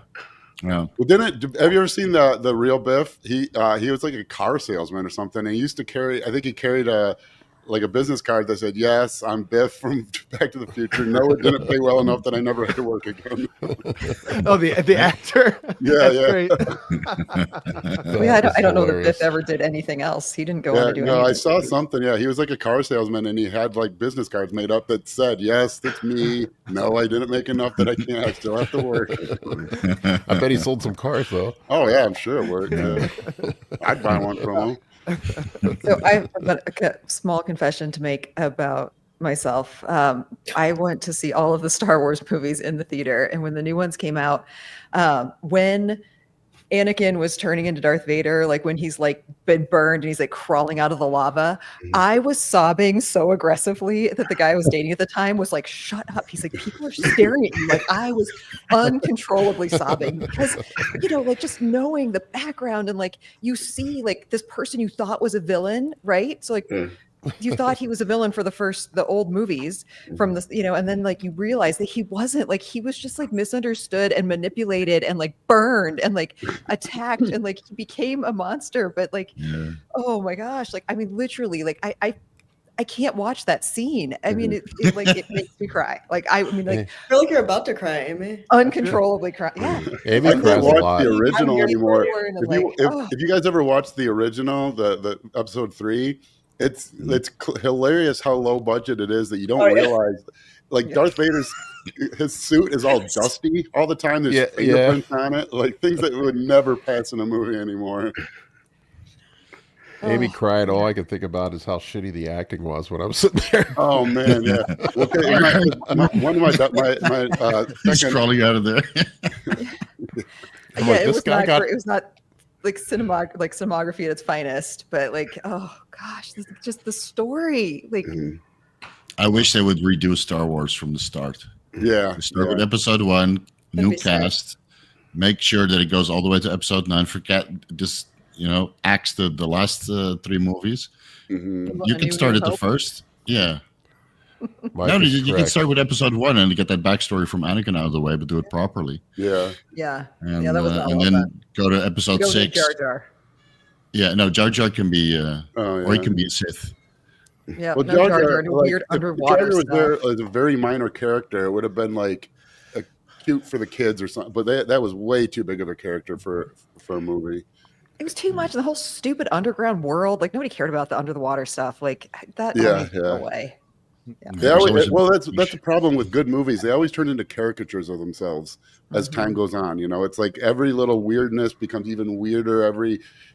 Yeah. Well, have you ever seen the real Biff? He was like a car salesman or something. And he used to carry. I think he carried a like a business card that said, "Yes, I'm Biff from Back to the Future." No, it didn't pay well enough that I never had to work again. Oh, the actor. Yeah, That's great. I don't know that Biff ever did anything else. He didn't go on to do anything. I saw something. Yeah, he was like a car salesman, and he had like business cards made up that said, "Yes, that's me." No, I didn't make enough that I can't. I still have to work. I bet he sold some cars though. Oh yeah, I'm sure it worked. Yeah. I'd buy one from him. So I have a small confession to make about myself. I went to see all of the Star Wars movies in the theater, and when the new ones came out, when Anakin was turning into Darth Vader, like when he's like been burned and he's like crawling out of the lava, I was sobbing so aggressively that the guy I was dating at the time was like, "Shut up." He's like, "People are staring at you." Like I was uncontrollably sobbing because, like just knowing the background and like you see like this person you thought was a villain, right? So like you thought he was a villain for the old movies from the, and then like you realize that he wasn't. Like he was just like misunderstood and manipulated and like burned and like attacked and like he became a monster. But like, oh my gosh, like I mean, literally, like I can't watch that scene. I mean, it makes me cry. Like I mean, like I feel like you're about to cry, Amy. Uncontrollably cry. Yeah. Amy I can't watch the original anymore. If you guys ever watched the original, the episode 3. It's hilarious how low budget it is that you don't realize. Like Darth Vader's his suit is all dusty all the time. There's fingerprints on it, like things that would never pass in a movie anymore. Amy cried. All I could think about is how shitty the acting was when I was sitting there. Oh man, yeah. Okay, one of my he's crawling out of there. It was not great. It was not like cinematography at its finest, but like, oh gosh, just the story. Like, I wish they would redo Star Wars from the start. Yeah, start with episode 1, new cast, make sure that it goes all the way to episode 9. Forget just axe the last 3 movies. You can start at the first, No, you can start with episode 1 and get that backstory from Anakin out of the way, but do it properly. Yeah. And, that was and then go to episode 6. Jar Jar. Yeah, no, Jar Jar can be, or he can be a Sith. Yeah, well, Jar Jar, weird underwater stuff. There as a very minor character, it would have been like cute for the kids or something. But that was way too big of a character for a movie. It was too much. The whole stupid underground world, like nobody cared about the under the water stuff. Like that. Go away. That's the problem with good movies. They always turn into caricatures of themselves as time goes on. It's like every little weirdness becomes even weirder.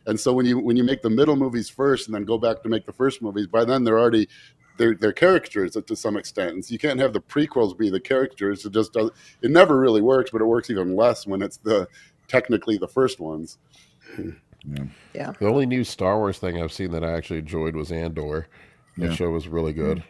And so when you make the middle movies first and then go back to make the first movies, by then they're caricatures to some extent. And so you can't have the prequels be the caricatures. It never really works, but it works even less when it's technically the first ones. Yeah. The only new Star Wars thing I've seen that I actually enjoyed was Andor. That show was really good.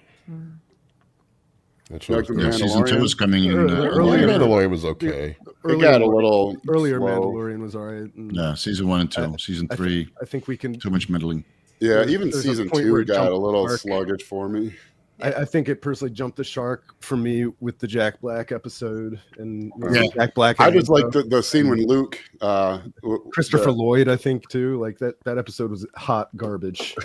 That show was good. Season 2 was coming in. Earlier Mandalorian was okay. It got a little earlier. slow. Mandalorian was all right. Yeah, season 1 and 2. Season 3. I think we can. Too much meddling. Yeah, even season 2 got a little sluggish for me. I think it personally jumped the shark for me with the Jack Black episode and Jack Black. I just like the scene when Luke, Christopher Lloyd, I think too. Like that episode was hot garbage.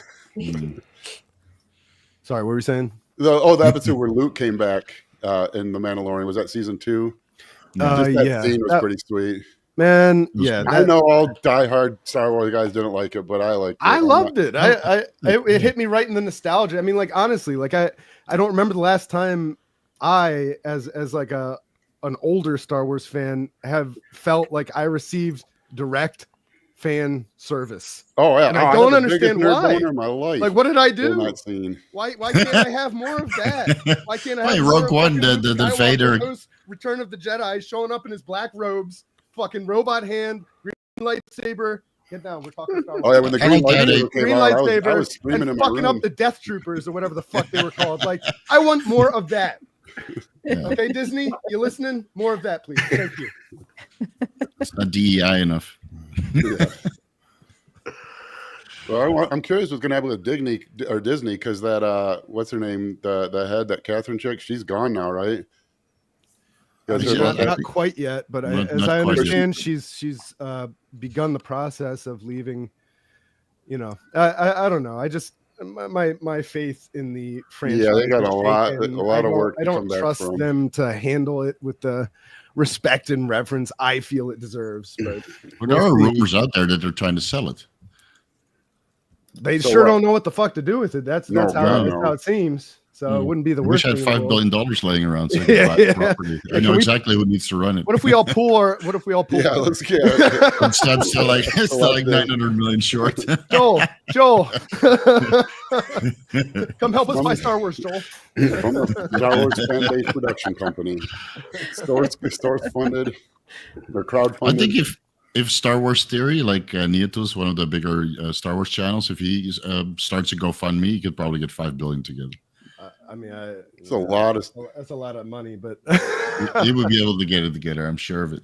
Sorry, what were you saying? The episode where Luke came back in The Mandalorian, was that season 2? That scene was pretty sweet. Man, I know all diehard Star Wars guys didn't like it, but I liked it. I loved it. It hit me right in the nostalgia. I mean, like honestly, like I don't remember the last time I, as like an older Star Wars fan, have felt like I received direct fan service. Oh yeah, and I don't understand why. In my life like, what did I do? In that scene. Why can't I have more of that? Why can't I have Rogue One, the Vader Return of the Jedi showing up in his black robes, fucking robot hand, green lightsaber. Get down, we're talking Star Wars. Oh yeah, when the green lightsaber I was screaming and fucking up the Death Troopers or whatever the fuck they were called. Like, I want more of that. Okay, Disney, you listening? More of that, please. Thank you. It's not DEI enough. Yeah. Well, I'm curious what's going to happen with Disney because that what's her name, the head, that Catherine chick, she's gone now, right? Not quite yet, but as I understand, she's begun the process of leaving. I don't know. my faith in the franchise. Yeah, they got is a lot shaken. of work I to come don't back trust from. them to handle it with the respect and reverence I feel it deserves. But There are rumors out there that they're trying to sell it. they So sure what? don't know what the fuck to do with it. That's No, how no. it seems. So it wouldn't be the I wish worst. I had thing in the $5 world. billion laying around so I could buy the property. I know exactly who needs to run it. What if we all pool our? What if we all pool? Yeah, let's get. I'm still like 900 million short. Joel, come help us buy Star Wars, Joel. From the Star Wars fan-based production company. Stores funded. They're crowdfunded. I think if Star Wars Theory, like Nietos, one of the bigger Star Wars channels, if he starts a GoFundMe, he could probably get $5 billion together. I mean, it's a lot of. That's a lot of money, but He would be able to get it together. I'm sure of it.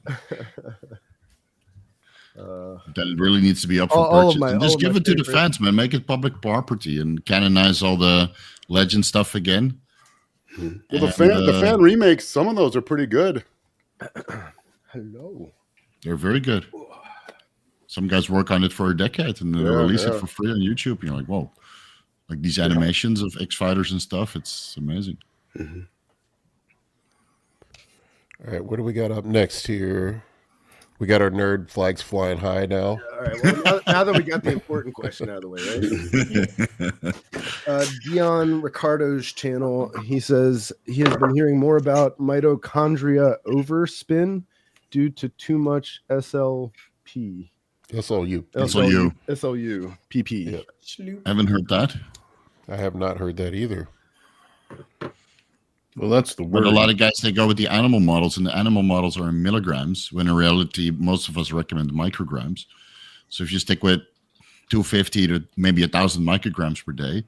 Then it really needs to be up for purchase. And just give it to the fans, man. Make it public property and canonize all the legend stuff again. Well, the fan remakes, some of those are pretty good. Hello. They're very good. Some guys work on it for a decade and then release it for free on YouTube. You're like, whoa. Like these animations of X-Fighters and stuff. It's amazing. All right, what do we got up next here? We got our nerd flags flying high now. All right. Well, now that we got the important question out of the way, right? Dion Ricardo's channel, he says he has been hearing more about mitochondria overspin due to too much SLP. SLU. PP. Yeah. Haven't heard that. I have not heard that either. Well, that's the word. But a lot of guys, they go with the animal models, and the animal models are in milligrams, when in reality, most of us recommend micrograms. So if you stick with 250 to maybe 1,000 micrograms per day,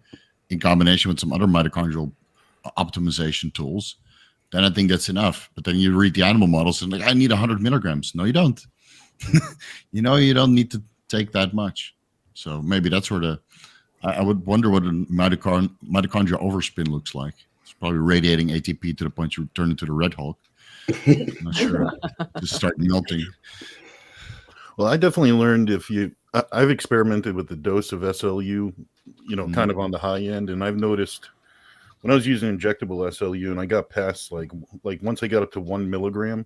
in combination with some other mitochondrial optimization tools, then I think that's enough. But then you read the animal models and like, I need 100 milligrams. No, you don't. You don't need to take that much. So maybe that's where I would wonder what a mitochondrial overspin looks like. It's probably radiating ATP to the point you turn into the Red Hulk. I'm not sure. Just start melting. Well, I definitely learned I've experimented with the dose of SLU, kind of on the high end. And I've noticed when I was using injectable SLU and I got past like once I got up to 1 milligram,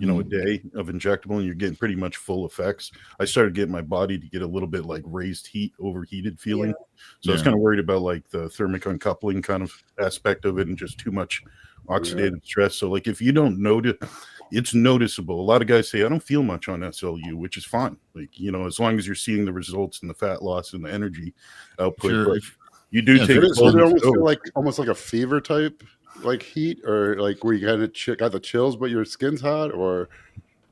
a day of injectable and you're getting pretty much full effects, I started getting my body to get a little bit like overheated feeling. So I was kind of worried about like the thermic uncoupling kind of aspect of it and just too much oxidative stress. So like if you don't notice, it's noticeable. A lot of guys say, I don't feel much on SLU, which is fine. Like, as long as you're seeing the results in the fat loss and the energy output. Sure. You do take it. So they almost feel almost like a fever type, like heat, or like where you got the chills, but your skin's hot, or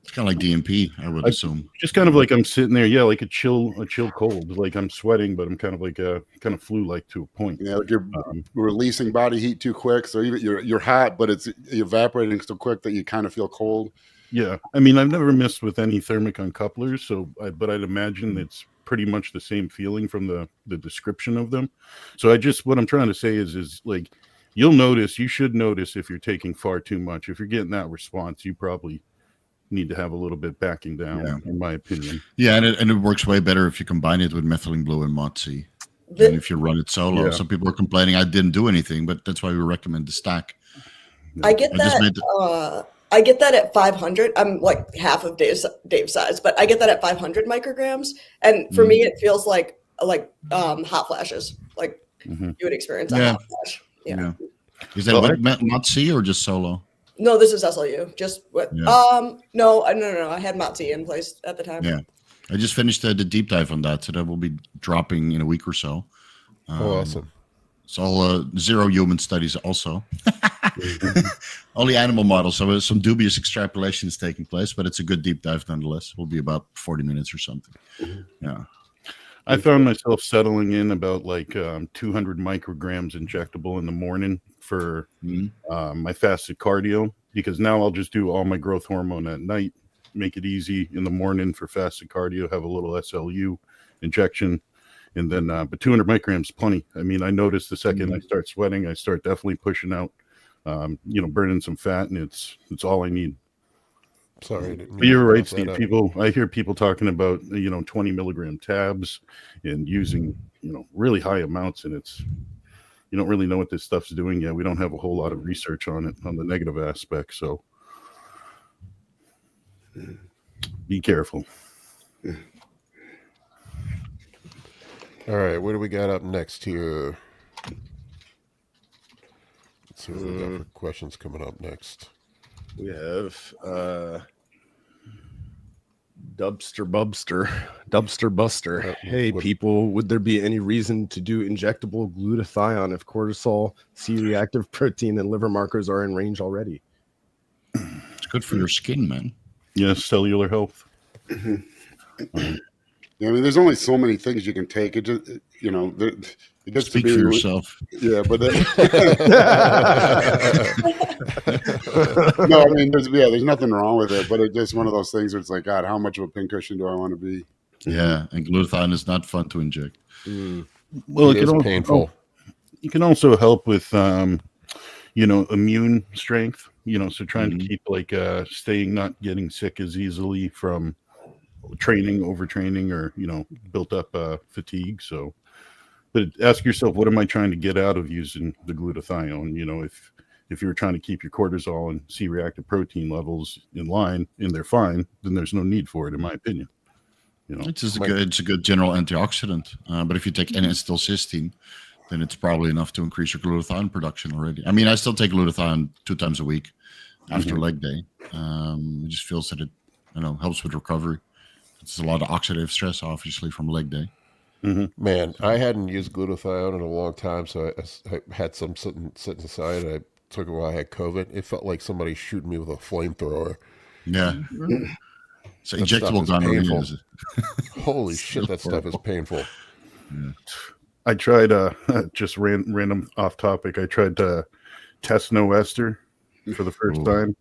it's kind of like DMP, I would assume. Just kind of like I'm sitting there, like a chill cold. Like I'm sweating, but I'm kind of like kind of flu-like to a point. Yeah, like you're releasing body heat too quick, so even you're hot, but it's evaporating so quick that you kind of feel cold. Yeah, I mean, I've never messed with any thermic uncouplers, but I'd imagine it's pretty much the same feeling from the description of them. So what I'm trying to say is like you should notice if you're taking far too much. If you're getting that response, you probably need to have a little bit backing down, in my opinion. Yeah, and it works way better if you combine it with methylene blue and MOTC than if you run it solo. Yeah. Some people are complaining I didn't do anything, but that's why we recommend the stack. I get that. I get that at 500. I'm like half of Dave's size, but I get that at 500 micrograms. And for me, it feels like hot flashes, like you would experience a hot flash. Yeah. Is that what MOTC or just solo? No, this is SLU. Just what? Yeah. No. I had MOTC in place at the time. Yeah, I just finished the deep dive on that, so that will be dropping in a week or so. Awesome. It's all zero human studies also. Only animal models. So some dubious extrapolations taking place, but it's a good deep dive nonetheless. It will be about 40 minutes or something. Yeah. I found myself settling in about 200 micrograms injectable in the morning for my fasted cardio, because now I'll just do all my growth hormone at night, make it easy in the morning for fasted cardio, have a little SLU injection. And then, but 200 micrograms, plenty. I mean, I noticed the second I start sweating, I start definitely pushing out, burning some fat, and it's all I need. Sorry, I didn't mean But you're to right, brought that Steve. up. I hear people talking about 20 milligram tabs and using really high amounts, and you don't really know what this stuff's doing yet. We don't have a whole lot of research on it on the negative aspect, so be careful. All right, what do we got up next here? Let's see what we got for questions coming up next. We have Dubster Buster. Hey, people, would there be any reason to do injectable glutathione if cortisol, C-reactive protein, and liver markers are in range already? It's good for your skin, man. Yes, cellular health. Yeah, I mean, there's only so many things you can take. It just, it gets Speak to be for yourself. Yeah, but no, I mean, there's nothing wrong with it, but it's just one of those things where it's like, God, how much of a pincushion do I want to be? Yeah, and glutathione is not fun to inject. Well, it is painful. You can also help with, immune strength. So trying to keep staying, not getting sick as easily from training, overtraining, or built up fatigue. So, but ask yourself, what am I trying to get out of using the glutathione? If you're trying to keep your cortisol and C-reactive protein levels in line and they're fine, then there's no need for it, in my opinion. It's a good general antioxidant. But if you take N-acetylcysteine, then it's probably enough to increase your glutathione production already. I mean, I still take glutathione 2 times a week after leg day. It just feels that it helps with recovery. It's a lot of oxidative stress, obviously, from leg day. Man, I hadn't used glutathione in a long time, so I had some sitting aside. I took it while I had COVID. It felt like somebody shooting me with a flamethrower. Yeah. So That injectable stuff is painful. gonorrhea. Holy shit, that stuff is painful. Yeah. I tried just random off topic. I tried to test no Ester for the first time.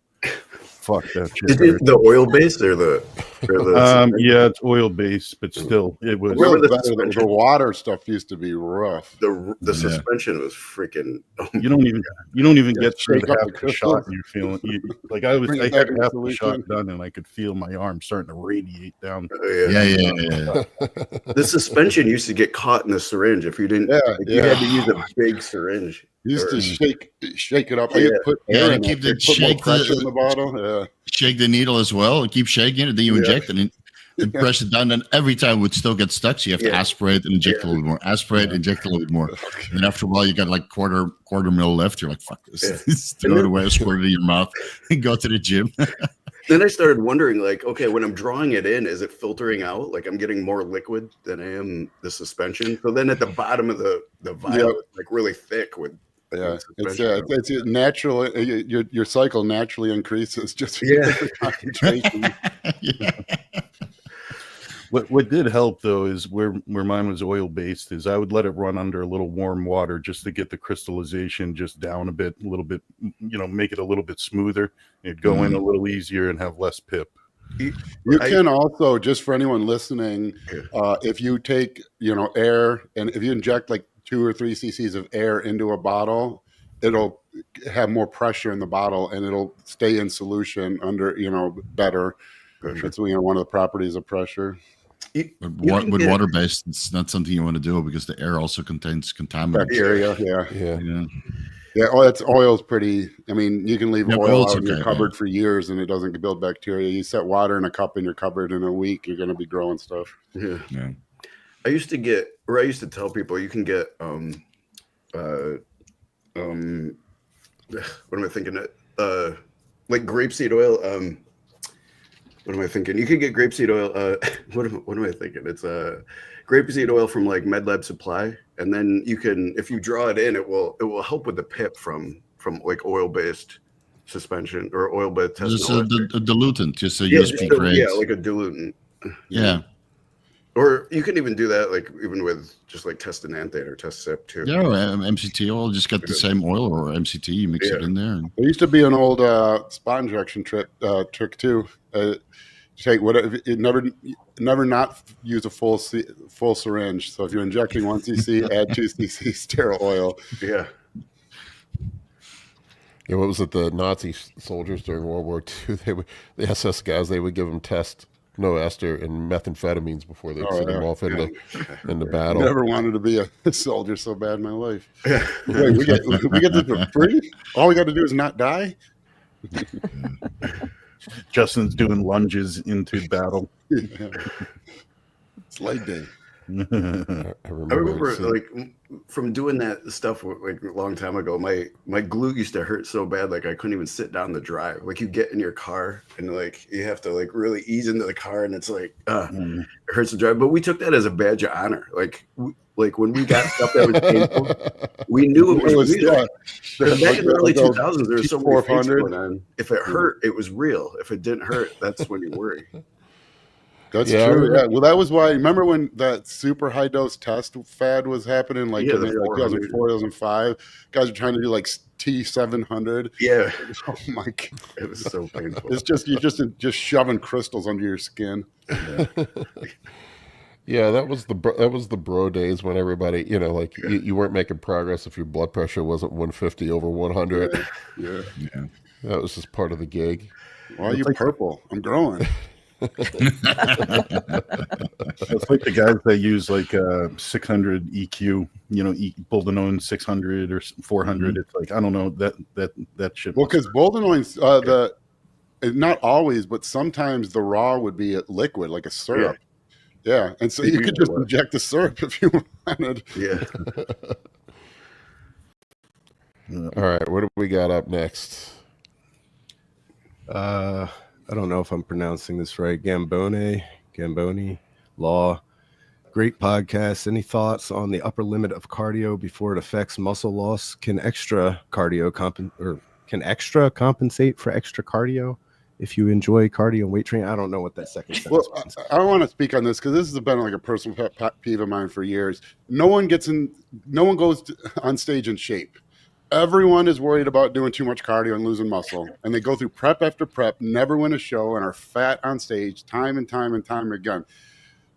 Fuck that shit. Is it the oil based or the yeah, it's oil based, but still it was The water stuff used to be rough. the suspension was freaking you don't even get through shake up half the the crystal. shot and you're feeling I had half the shot done and I could feel my arm starting to radiate down. Yeah. The suspension used to get caught in the syringe if you didn't. You had to use a big syringe. Used to shake it up. Yeah. Put Yeah, air to in keep it. the They put more shake pressure the- in the bottle. Yeah. Shake the needle as well and keep shaking it. Then you inject it and press it down. Then every time it would still get stuck. So you have to aspirate and inject a little bit more. Aspirate, inject a little bit more. And then after a while, you got like quarter mil left. You're like, fuck this. Throw it away, squirt it in your mouth, and go to the gym. Then I started wondering, like, okay, when I'm drawing it in, is it filtering out? Like I'm getting more liquid than I am the suspension. So then at the bottom of the vial, it's like really thick with. It's natural. Your cycle naturally increases just because of the concentration. What did help though is where mine was oil based is I would let it run under a little warm water just to get the crystallization just down a little bit, make it a little bit smoother. It'd go in a little easier and have less pip. You can also, just for anyone listening, if you take air and if you inject like 2 or 3 cc's of air into a bottle, it'll have more pressure in the bottle and it'll stay with better. That's one of the properties of pressure. With water based, it's not something you want to do because the air also contains contaminants. Bacteria, yeah. Oil's pretty. I mean, you can leave oil out in your cupboard for years and it doesn't build bacteria. You set water in a cup in your cupboard in a week, you're going to be growing stuff. Yeah. I used to tell people you can get what am I thinking? Like grapeseed oil. What am I thinking? You could get grapeseed oil. What am I thinking? It's grapeseed oil from like MedLab Supply, and then you can, if you draw it in, it will help with the pip from like oil based suspension or oil based test. Just a diluent, just a USP grade. Yeah, like a diluent. Yeah. Or you can even do that, like even with just like testanantane or test sip too. Yeah, or MCT oil. Just get the same oil or MCT. You mix it in there. There used to be an old spot injection trick too. Take whatever. Never not use a full syringe. So if you're injecting 1 cc, add 2 cc sterile oil. Yeah. Yeah, what was it? The Nazi soldiers during World War II, the SS guys, they would give them Ester and methamphetamines before they'd send them off into battle. Never wanted to be a soldier so bad in my life. Wait, we get this for free? All we got to do is not die? Justin's doing lunges into battle. It's leg day. I remember like from doing that stuff like a long time ago, my glute used to hurt so bad, like I couldn't even sit down to drive. Like you get in your car and like you have to like really ease into the car, and it's like it hurts to drive. But we took that as a badge of honor. Like when we got stuff that was painful, we knew it was real. Back in the early 2000s, there was so many things going on. If it hurt, it was real. If it didn't hurt, that's when you worry. That's true. Yeah. Well, that was why. Remember when that super high dose test fad was happening, like in 2004, 2005? Guys are trying to do like T700. Yeah. Oh my God. It was so painful. It's just you're just shoving crystals under your skin. Yeah, that was the bro days when everybody, like you weren't making progress if your blood pressure wasn't 150 over 100. Yeah. That was just part of the gig. Well, you're purple. I'm growing. It's like the guys that use like 600 EQ, Boldenone 600 or 400. It's like, I don't know, that shit. Well, because Boldenone's not always, but sometimes the raw would be a liquid, like a syrup. Yeah. And so you could just inject the syrup if you wanted. Yeah. All right, what do we got up next? I don't know if I'm pronouncing this right. Gamboni, Law. Great podcast. Any thoughts on the upper limit of cardio before it affects muscle loss? Can extra compensate for extra cardio if you enjoy cardio and weight training? I don't know what that second sentence means. I want to speak on this because this has been like a personal pet peeve of mine for years. No one goes on stage in shape. Everyone is worried about doing too much cardio and losing muscle, and they go through prep after prep, never win a show, and are fat on stage time and time and time again.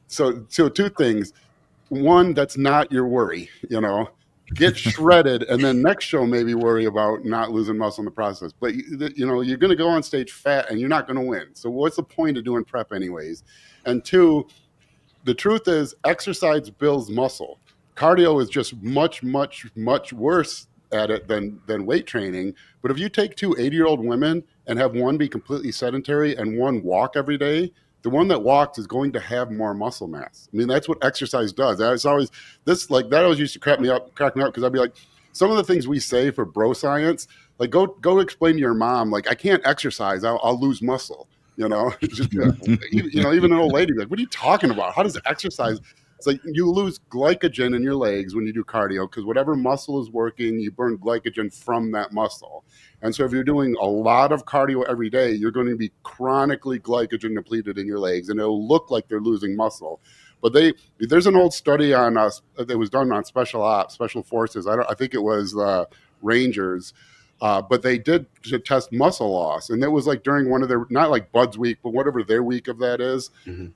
So two things. One, that's not your worry. Get shredded, and then next show maybe worry about not losing muscle in the process. But you're going to go on stage fat, and you're not going to win. So what's the point of doing prep anyways? And two, the truth is exercise builds muscle. Cardio is just much, much, much worse at it than weight training. But if you take two 80-year-old women and have one be completely sedentary and one walk every day, the one that walks is going to have more muscle mass. I mean, that's what exercise does. That always used to crack me up because I'd be like, some of the things we say for bro science, like go explain to your mom, like, I can't exercise, I'll lose muscle. Just, even an old lady, like, what are you talking about? How does exercise? It's like you lose glycogen in your legs when you do cardio because whatever muscle is working, you burn glycogen from that muscle. And so if you're doing a lot of cardio every day, you're going to be chronically glycogen depleted in your legs, and it'll look like they're losing muscle. But there's an old study on that was done on special forces. I think it was Rangers, but they did to test muscle loss, and it was like during one of their, not like Bud's week, but whatever their week of that is. Mm-hmm.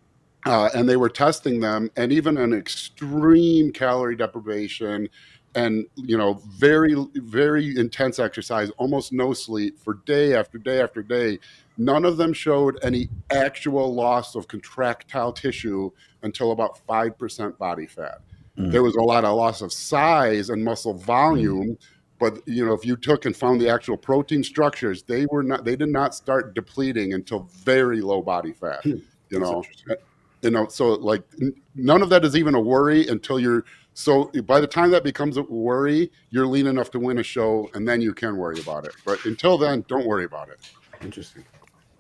And they were testing them, and even an extreme calorie deprivation and, very, very intense exercise, almost no sleep for day after day after day, none of them showed any actual loss of contractile tissue until about 5% body fat. Mm. There was a lot of loss of size and muscle volume, but, if you took and found the actual protein structures, they did not start depleting until very low body fat, So like none of that is even a worry until so by the time that becomes a worry, you're lean enough to win a show, and then you can worry about it. But until then, don't worry about it. Interesting.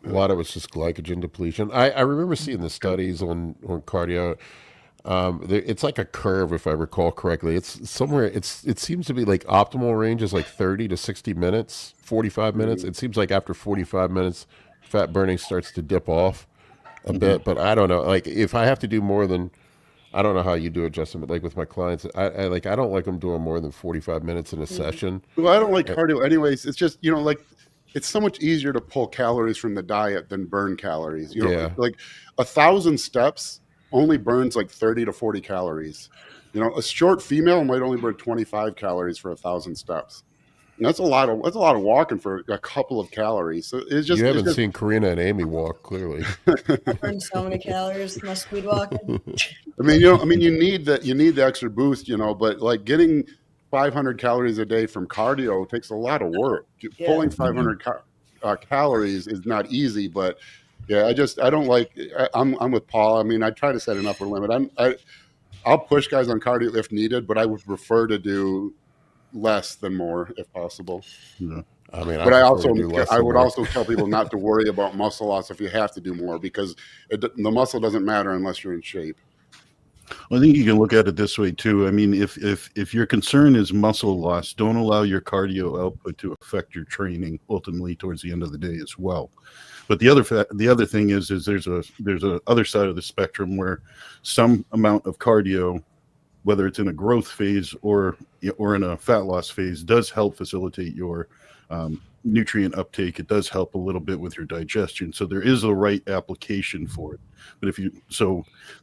A lot of it's just glycogen depletion. I remember seeing the studies on cardio. It's like a curve, if I recall correctly. It's somewhere. It seems to be like optimal range is like 30 to 60 minutes, 45 minutes. Mm-hmm. It seems like after 45 minutes, fat burning starts to dip off a bit, but I don't know. Like if I have to do more than, I don't know how you do it, Justin, but like with my clients, I don't like them doing more than 45 minutes in a session. Well, I don't like cardio anyways. It's just, it's so much easier to pull calories from the diet than burn calories. Like 1,000 steps only burns like 30 to 40 calories. A short female might only burn 25 calories for 1,000 steps. That's a lot of walking for a couple of calories. So it's just You haven't seen Karina and Amy walk, clearly. I burned so many calories from my speed walking. I mean, you need the extra boost, but like getting 500 calories a day from cardio takes a lot of work. Yeah. Pulling 500 calories is not easy, but yeah, I don't like. I'm with Paul. I mean, I try to set an upper limit. I'll push guys on cardio if needed, but I would prefer to do less than more if possible. Yeah. I mean, But I would more. also tell people not to worry about muscle loss if you have to do more, because the muscle doesn't matter unless you're in shape. Well, I think you can look at it this way too. I mean, if your concern is muscle loss, don't allow your cardio output to affect your training ultimately towards the end of the day as well. But the other thing is there's a other side of the spectrum where some amount of cardio, whether it's in a growth phase or in a fat loss phase, does help facilitate your nutrient uptake. It does help a little bit with your digestion. So there is a right application for it. But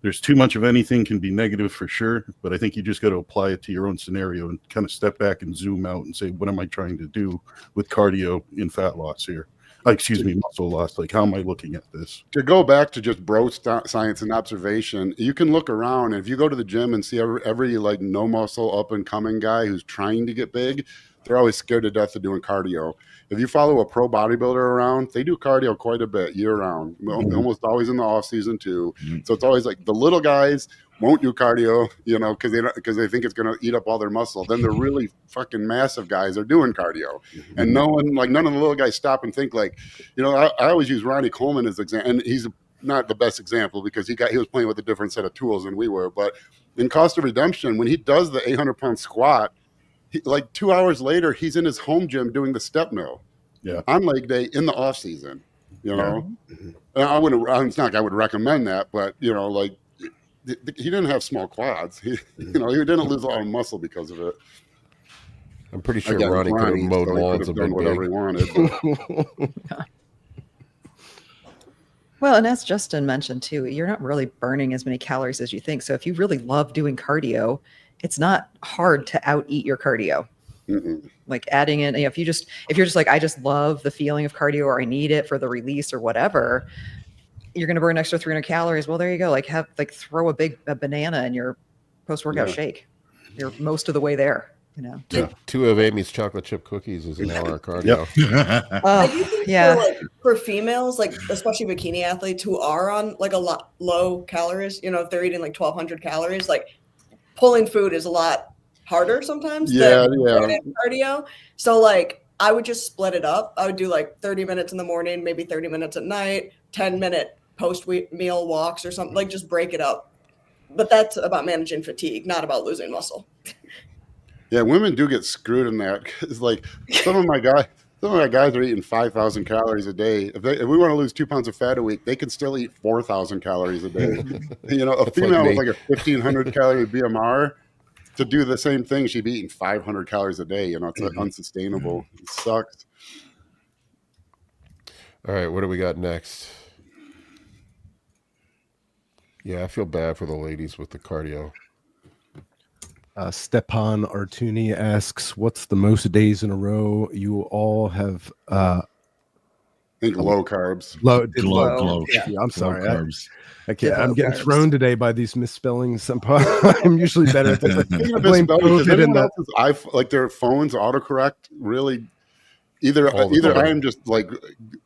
there's too much of anything can be negative for sure. But I think you just got to apply it to your own scenario and kind of step back and zoom out and say, what am I trying to do with cardio in fat loss here? Muscle loss. Like, how am I looking at this? To go back to just bro science and observation, you can look around, and if you go to the gym and see every like no muscle up and coming guy who's trying to get big, they're always scared to death of doing cardio. If you follow a pro bodybuilder around, they do cardio quite a bit year round, almost always in the off season too. So it's always like the little guys won't do cardio, because they think it's going to eat up all their muscle. Then the really fucking massive guys are doing cardio, and none of the little guys stop and think like, I always use Ronnie Coleman as example, and he's not the best example because he was playing with a different set of tools than we were. But in Cost of Redemption, when he does the 800-pound squat, like 2 hours later, he's in his home gym doing the step mill. Yeah, on leg day in the off season. And I wouldn't. It's not like I would recommend that, but like he didn't have small quads. He didn't lose a lot of muscle because of it. I'm pretty sure Ronnie could have mowed lawns a bit whatever he wanted. Well, and as Justin mentioned too, you're not really burning as many calories as you think. So if you really love doing cardio, it's not hard to out eat your cardio. Like adding in, if you're just like, I just love the feeling of cardio, or I need it for the release or whatever, you're going to burn an extra 300 calories. Well, there you go. Like throw a banana in your post-workout shake. You're most of the way there, Two of Amy's chocolate chip cookies is an hour of cardio. I do think for females, like especially bikini athletes who are on like a lot low calories, if they're eating like 1,200 calories, like pulling food is a lot harder sometimes than cardio. So like I would just split it up. I would do like 30 minutes in the morning, maybe 30 minutes at night, 10-minute post-meal walks or something. Like just break it up. But that's about managing fatigue, not about losing muscle. Yeah, women do get screwed in that. It's like some of my guys are eating 5,000 calories a day. If we want to lose 2 pounds of fat a week, they can still eat 4,000 calories a day. A female with like a 1,500 calorie BMR, to do the same thing, she'd be eating 500 calories a day. It's unsustainable. It sucks. All right, what do we got next? Yeah, I feel bad for the ladies with the cardio. Stepan Artuni asks, what's the most days in a row you all have I think low carbs. Low. Yeah, I'm sorry. Carbs. I can't. I'm getting thrown today by these misspellings. I'm usually better at this. I blame COVID and like their phones autocorrect really. Either I'm just like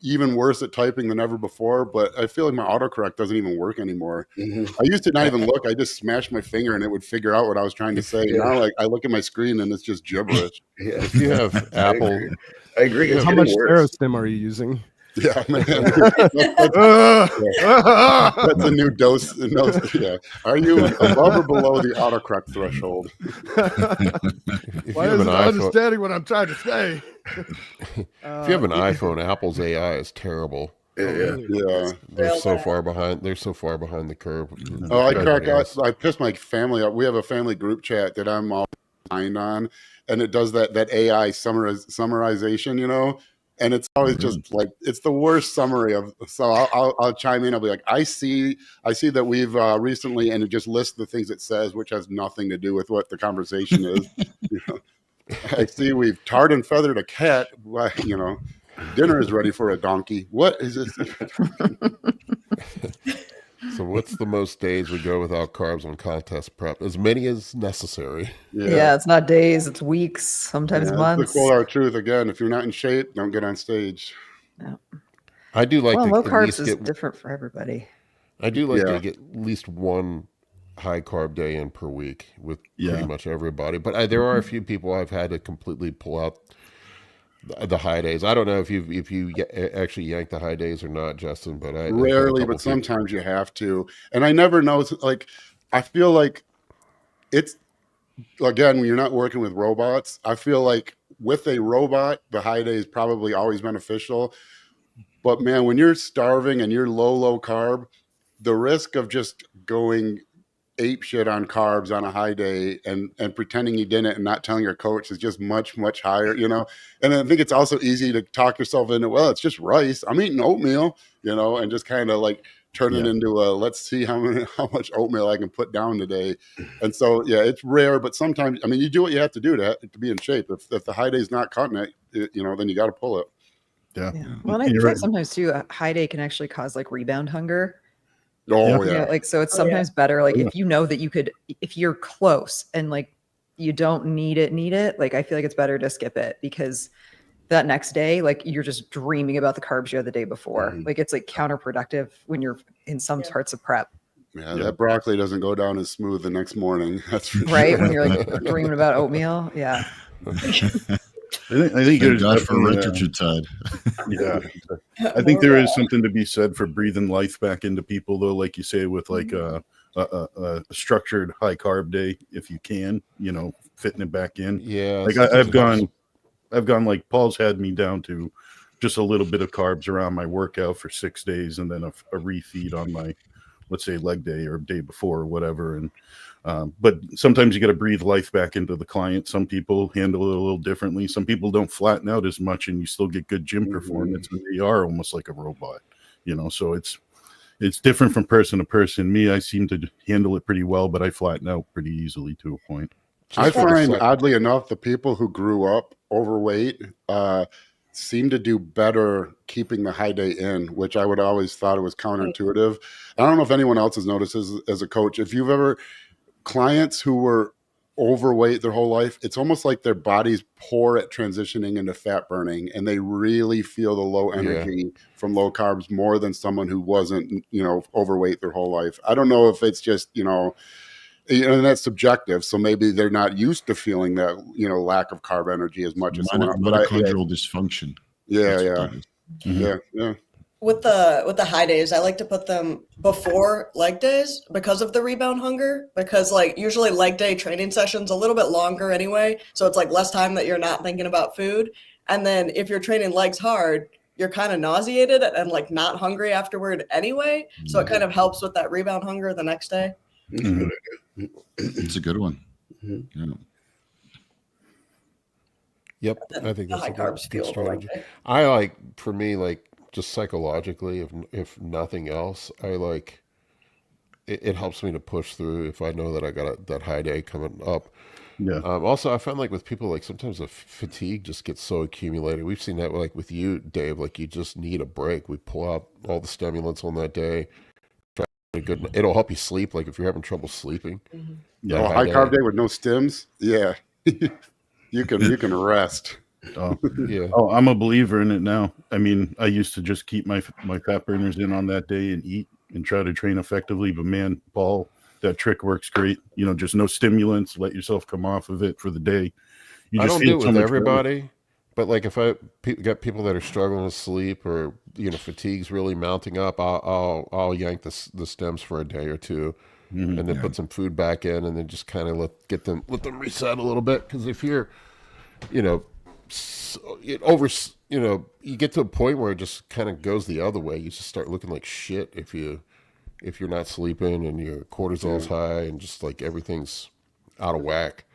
even worse at typing than ever before, but I feel like my autocorrect doesn't even work anymore. I used to not even look. I just smashed my finger and it would figure out what I was trying to say. Now, like I look at my screen and it's just gibberish. If you have Apple, I agree. How much Aerostim are you using? Yeah, man. That's a new dose. Yeah. Are you above or below the autocorrect threshold? Why isn't understanding what I'm trying to say? If you have an iPhone, Apple's AI is terrible. Yeah. They're so far behind. They're so far behind the curve. I pissed my family up. We have a family group chat that I'm all behind on, and it does that AI summarization, and it's always just like it's the worst summary of. So I'll chime in. I'll be like, I see that we've recently, and it just lists the things it says, which has nothing to do with what the conversation is. I see we've tarred and feathered a cat. Why, dinner is ready for a donkey. What is this? So what's the most days we go without carbs on contest prep? As many as necessary. Yeah, it's not days, it's weeks, sometimes months. The cold hard truth again. If you're not in shape, don't get on stage. No. I do like to low at carbs least is get, different for everybody. I do like to get at least one high carb day in per week with pretty much everybody. But there are a few people I've had to completely pull out the high days. I don't know if you actually yank the high days or not, Justin. But rarely, but sometimes you have to. And I never know. Like, I feel like it's, again, when you're not working with robots, I feel like with a robot, the high day is probably always beneficial. But man, when you're starving and you're low carb, the risk of just going ape shit on carbs on a high day and pretending you didn't and not telling your coach is just much higher, And I think it's also easy to talk yourself into, well, it's just rice. I'm eating oatmeal, and just kind of like turn it into let's see how much oatmeal I can put down today. And so, it's rare, but sometimes, I mean, you do what you have to do to be in shape. If the high day is not cutting it, then you got to pull it. Yeah. Well, and I feel like sometimes too, a high day can actually cause like rebound hunger. Oh yeah. Like, so it's sometimes better. Like if you know that you could, if you're close and like you don't need it, like I feel like it's better to skip it because that next day, like you're just dreaming about the carbs you had the day before. Like it's like counterproductive when you're in some parts of prep. Yeah, that broccoli doesn't go down as smooth the next morning. That's for right. sure. When you're like dreaming about oatmeal. Yeah. I think there's for Retatrutide. I think there is something to be said for breathing life back into people, though, like you say, with like a structured high carb day, if you can, fitting it back in. Yeah, like I've gone like Paul's had me down to just a little bit of carbs around my workout for 6 days, and then a refeed on my, let's say, leg day or day before or whatever, and. But sometimes you got to breathe life back into the client. Some people handle it a little differently. Some people don't flatten out as much, and you still get good gym performance. And they are almost like a robot, So it's different from person to person. Me, I seem to handle it pretty well, but I flatten out pretty easily to a point. I find, oddly enough, the people who grew up overweight seem to do better keeping the high day in, which I would always thought it was counterintuitive. I don't know if anyone else has noticed as a coach. If you've ever clients who were overweight their whole life, it's almost like their body's poor at transitioning into fat burning, and they really feel the low energy from low carbs more than someone who wasn't, overweight their whole life. I don't know if it's just, and that's subjective. So maybe they're not used to feeling that, lack of carb energy as much as someone else. Mitochondrial dysfunction. Yeah. With the high days, I like to put them before leg days because of the rebound hunger, because like usually leg day training sessions a little bit longer anyway. So it's like less time that you're not thinking about food. And then if you're training legs hard, you're kind of nauseated and like not hungry afterward anyway. So it kind of helps with that rebound hunger the next day. It's a good one. Yeah. Yep. I think that's high a carbs good feel strategy. like I like, for me, like just psychologically, if nothing else, I like it helps me to push through if I know that I got that high day coming up. Yeah. Also, I find like with people, like sometimes the fatigue just gets so accumulated. We've seen that like with you, Dave. Like you just need a break. We pull out all the stimulants on that day. It'll help you sleep. Like if you're having trouble sleeping. Yeah. High carb day with no stims. Yeah. You can rest. Oh, I'm a believer in it now. I mean, I used to just keep my fat burners in on that day and eat and try to train effectively. But man, Paul, that trick works great. Just no stimulants. Let yourself come off of it for the day. I don't do it with everybody, but like if I got people that are struggling with sleep or fatigue's really mounting up, I'll yank the stems for a day or two, and then put some food back in, and then just kind of let them reset a little bit. Because if you're, you get to a point where it just kind of goes the other way. You just start looking like shit if you're not sleeping and your cortisol's high and just like everything's out of whack.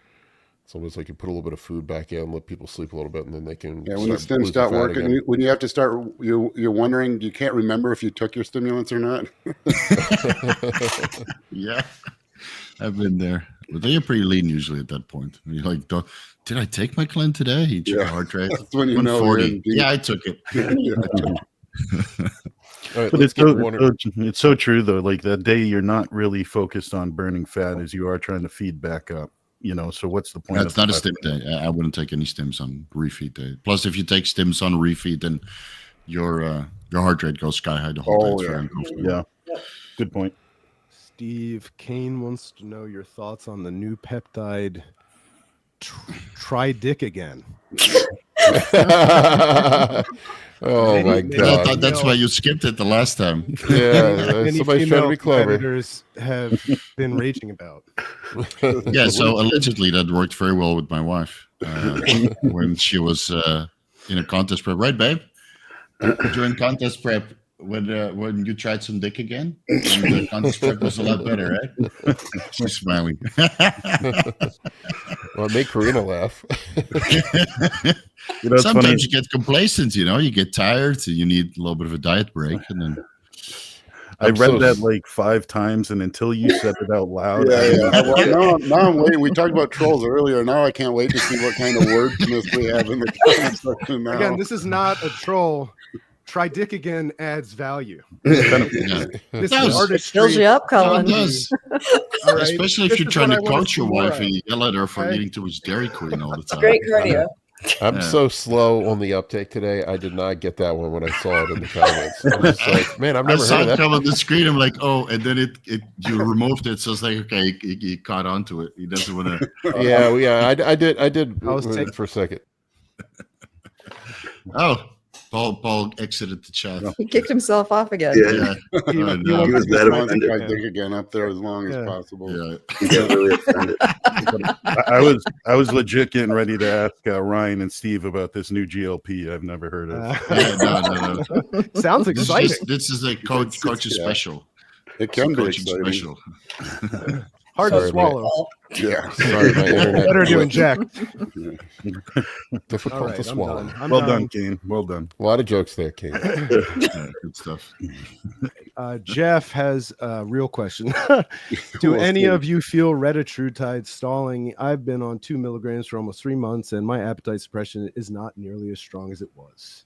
It's almost like you put a little bit of food back in, let people sleep a little bit, and then they can. Yeah, when the stims start working, again. When you have to start, you're wondering, you can't remember if you took your stimulants or not. Yeah. I've been there. But they are pretty lean usually at that point. You're like, did I take my Clint today? You check your heart rate. That's when you know you're in deep. Yeah, I took it. All right, But let's it's get so, one. it's so true though. Like that day, you're not really focused on burning fat as you are trying to feed back up. So what's the point? That's not a stim day. I wouldn't take any stims on refeed day. Plus, if you take stims on refeed, then your heart rate goes sky high the whole day. It's very uncomfortable. Yeah, good point. Steve Kane wants to know your thoughts on the new peptide Trydikagin. Oh my god! That's why you skipped it the last time. Yeah, somebody's trying to be clever. Competitors have been raging about. Yeah, so allegedly that worked very well with my wife when she was in a contest prep, right, babe? During contest prep, when you tried some dick again, and the contest prep was a lot better, right? She's smiling. Well, make Karina laugh. Sometimes you get complacent, you get tired, so you need a little bit of a diet break, and then. I read that like 5 times, and until you said it out loud, Well, now I'm waiting. We talked about trolls earlier. Now I can't wait to see what kind of wordsmith we have in the comment section now. Again, this is not a troll. Trydikagin adds value. Yeah. This It is artistry. Fills you up, Colin. It does. All right? Especially if This you're is trying what to I wanna coach your see more wife of. and you yell at her for Okay. eating too much Dairy Queen all the time. Great cardio. I'm so slow on the uptake today. I did not get that one when I saw it in the comments. I'm just like, man, I've I never saw heard of it that. come on the screen. I'm like, oh, and then you removed it, so it's like, okay, he caught onto it. He doesn't want to. Yeah, I did I was taking- for a second. Oh, Paul exited the chat. He kicked himself off again. Yeah, Yeah, He- I he know. he was that offended. I think again up there as long as Yeah. possible. Yeah. He got really offended. I was legit getting ready to ask Ryan and Steve about this new GLP I've never heard of. Yeah, no. Sounds exciting. This is a coach's yeah. special. It can be Coaching exciting. special. Hard Sorry, to swallow. Yeah. Sorry, my internet. Better to inject. Difficult All right, to I'm swallow. done. I'm Well done, Kane. Well done. A lot of jokes there, Kate. Yeah, good stuff. Jeff has a real question. Do Well, any Steve. of you feel Retatrutide stalling? I've been on 2 milligrams for almost 3 months, and my appetite suppression is not nearly as strong as it was.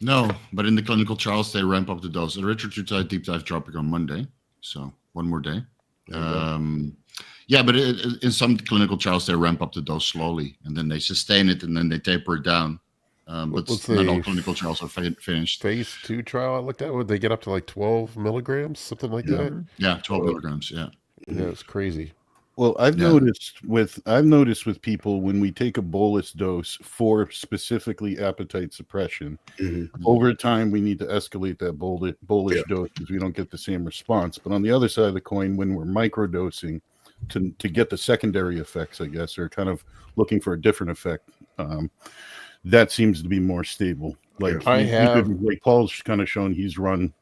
No, but in the clinical trials, they ramp up the dose. The Retatrutide deep dive dropping on Monday, so one more day. Yeah, but in some clinical trials, they ramp up the dose slowly, and then they sustain it, and then they taper it down. But What's not all the clinical trials are finished. Phase 2 trial I looked at, would they get up to like 12 milligrams, something like that? Yeah, 12 milligrams. Yeah. Yeah, it's crazy. Well, I've Yeah. noticed with people when we take a bolus dose for specifically appetite suppression, over time we need to escalate that bolus dose because we don't get the same response. But on the other side of the coin, when we're microdosing to get the secondary effects, I guess, or kind of looking for a different effect, that seems to be more stable. Like like Paul's kind of shown he's run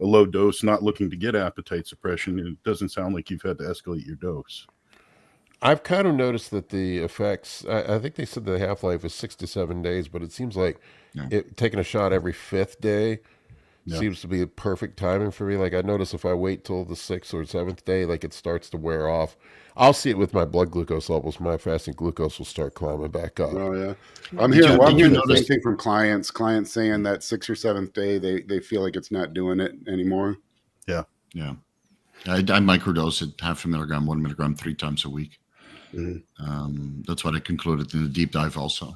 a low dose, not looking to get appetite suppression, and it doesn't sound like you've had to escalate your dose. I've kind of noticed that the effects, I think they said the half-life is 6 to 7 days, but it seems like taking a shot every 5th day seems to be a perfect timing for me. Like I notice if I wait till the 6th or 7th day, like it starts to wear off. I'll see it with my blood glucose levels. My fasting glucose will start climbing back up. Oh yeah, I'm hearing the same thing from clients. Clients saying that 6th or 7th day they feel like it's not doing it anymore. Yeah. I microdose at 0.5 milligram, 1 milligram 3 times a week. That's what I concluded in the deep dive also.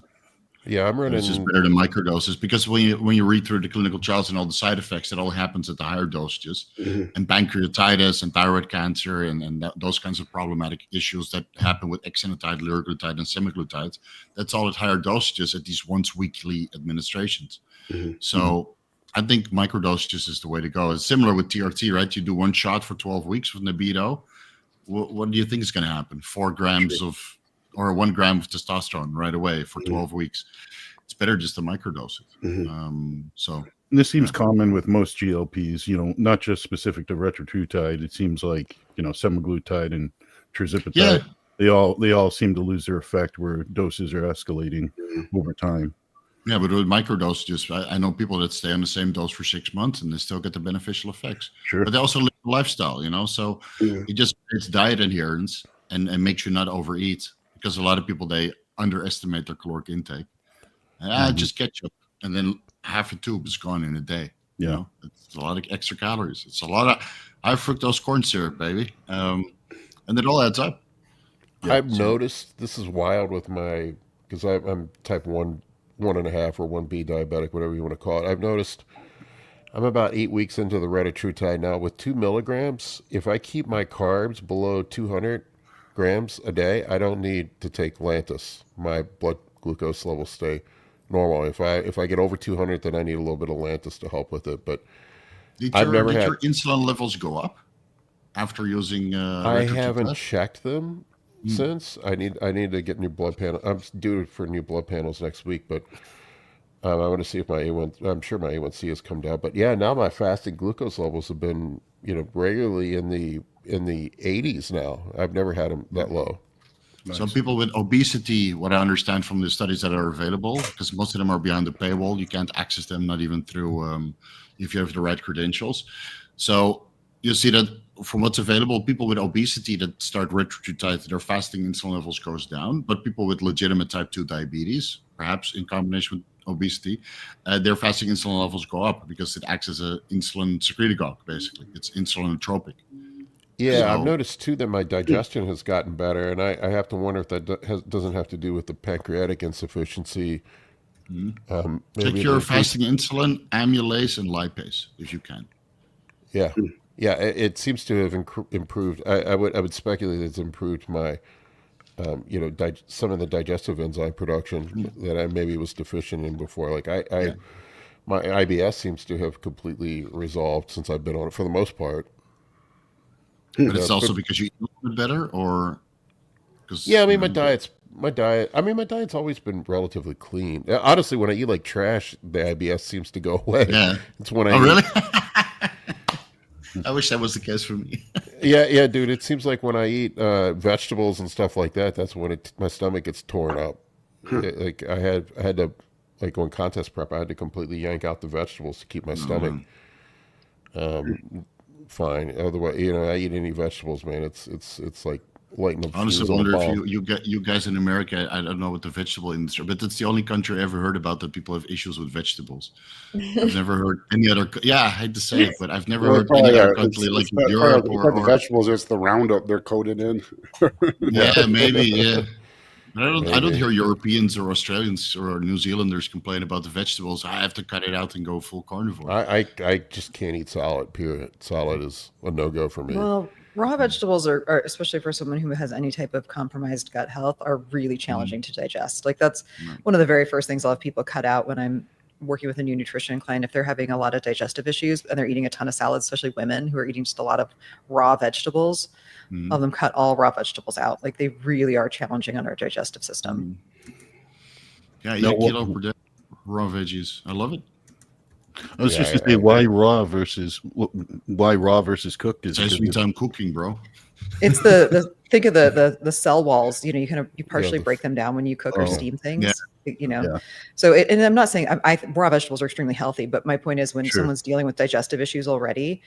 Yeah, I'm running. This is better than microdoses because when you read through the clinical trials and all the side effects, it all happens at the higher dosages. And pancreatitis and thyroid cancer and those kinds of problematic issues that happen with exenatide, liraglutide, and semaglutide, that's all at higher dosages at these once weekly administrations. So I think microdosages is the way to go. It's similar with TRT, right? You do 1 shot for 12 weeks from the Vito. What do you think is going to happen? 4 grams or 1 gram of testosterone right away for 12 weeks. It's better just to microdose it. So this seems common with most GLPs, not just specific to Retatrutide. It seems like, semaglutide and Trydikagin, they all seem to lose their effect where doses are escalating over time. Yeah, but with microdosages, I know people that stay on the same dose for 6 months and they still get the beneficial effects. Sure. But they also live lifestyle, so it just it's diet adherence and makes you not overeat, because a lot of people, they underestimate their caloric intake. Just ketchup, and then half a tube is gone in a day. It's a lot of extra calories. It's a lot of high fructose corn syrup, baby, and it all adds up. I've noticed, this is wild with my, because I'm type 1.5 or 1B diabetic, whatever you want to call it. I've noticed I'm about 8 weeks into the Retatrutide now. With 2 milligrams, if I keep my carbs below 200 grams a day, I don't need to take Lantus. My blood glucose levels stay normal. If I get over 200, then I need a little bit of Lantus to help with it. But did your insulin levels go up after using I haven't checked them since. I need to get new blood panel. I'm due for new blood panels next week, but I want to see if my A1. I'm sure my A1C has come down. But yeah, now my fasting glucose levels have been regularly in the 80s now. I've never had them that low. Nice. So people with obesity, what I understand from the studies that are available, because most of them are behind the paywall, you can't access them, not even through if you have the right credentials. So you see that from what's available, people with obesity that start Retatrutide, their fasting insulin levels goes down, but people with legitimate type 2 diabetes, perhaps in combination with obesity, their fasting insulin levels go up because it acts as an insulin secretagogue, basically. It's insulinotropic. Yeah, so, I've noticed too that my digestion has gotten better, and I have to wonder if that doesn't have to do with the pancreatic insufficiency. Check your fasting insulin, amylase, and lipase if you can. Yeah, it seems to have improved. I would speculate it's improved my, some of the digestive enzyme production that I maybe was deficient in before. Like my IBS seems to have completely resolved since I've been on it for the most part. But it's also because you eat better, or because my diet's always been relatively clean. Honestly, when I eat like trash, the IBS seems to go away. Yeah, it's when I really. I wish that was the case for me. yeah, dude. It seems like when I eat vegetables and stuff like that, that's when my stomach gets torn up. Like I had to, like on contest prep, I had to completely yank out the vegetables to keep my stomach fine. Otherwise, I eat any vegetables, man. It's like lighting up. Honestly, I wonder if you guys in America, I don't know what the vegetable industry, but it's the only country I ever heard about that people have issues with vegetables. I've never heard any other. Yeah, I hate to say it, but I've never heard any other country like Europe or the vegetables. It's the Roundup they're coated in. Yeah, maybe. Yeah. I don't hear Europeans or Australians or New Zealanders complain about the vegetables. I have to cut it out and go full carnivore. I just can't eat salad, period. Salad is a no-go for me. Well, raw vegetables are, especially for someone who has any type of compromised gut health, are really challenging to digest. Like that's one of the very first things I'll have people cut out when I'm working with a new nutrition client. If they're having a lot of digestive issues and they're eating a ton of salads, especially women who are eating just a lot of raw vegetables, I'll have them cut all raw vegetables out. Like they really are challenging on our digestive system. Yeah, kilo per day, raw veggies. I love it. I was just going to say why raw versus cooked is saves me time cooking, bro. It's the think of the cell walls. You partially break them down when you cook or steam things. So and I'm not saying raw vegetables are extremely healthy, but my point is when someone's dealing with digestive issues already,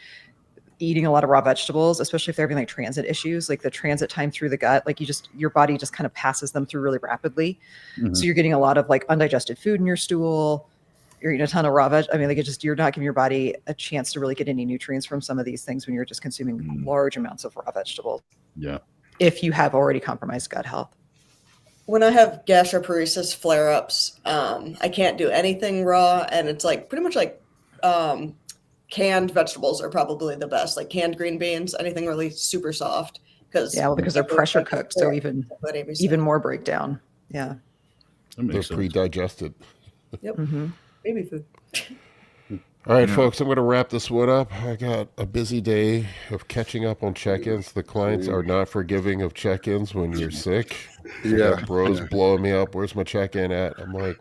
eating a lot of raw vegetables, especially if they're having like transit issues, like the transit time through the gut, like your body just kind of passes them through really rapidly. So you're getting a lot of like undigested food in your stool. You're eating a ton of raw veg. I mean, like you're not giving your body a chance to really get any nutrients from some of these things when you're just consuming large amounts of raw vegetables. Yeah. If you have already compromised gut health. When I have gastroparesis flare-ups, I can't do anything raw, and it's like pretty much like canned vegetables are probably the best, like canned green beans, anything really super soft. Because they're pressure cooked, so even more breakdown. Yeah, they're pre-digested. Yep. Baby food. All right, folks, I'm going to wrap this one up. I got a busy day of catching up on check-ins. The clients are not forgiving of check-ins when you're sick. Yeah, bros blowing me up. Where's my check-in at? I'm like,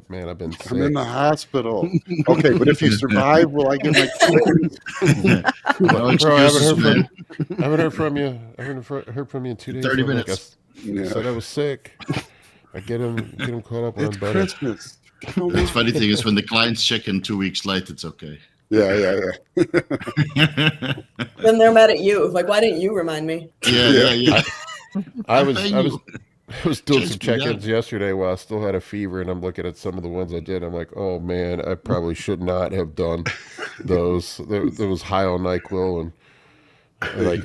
man, I've been sick. I'm in the hospital. Okay, but if you survive, will I get my check-ins? Bro, I haven't heard from you. I haven't heard from you in 2 days. 30 minutes. I said I was sick. I get him caught up when I'm better. Christmas. The funny thing is when the clients check in 2 weeks late, it's okay. Yeah. Then they're mad at you. Like, why didn't you remind me? Yeah. I was doing Just some be done. check-ins yesterday while I still had a fever, and I'm looking at some of the ones I did. I'm like, oh man, I probably should not have done those. There was high on NyQuil, and like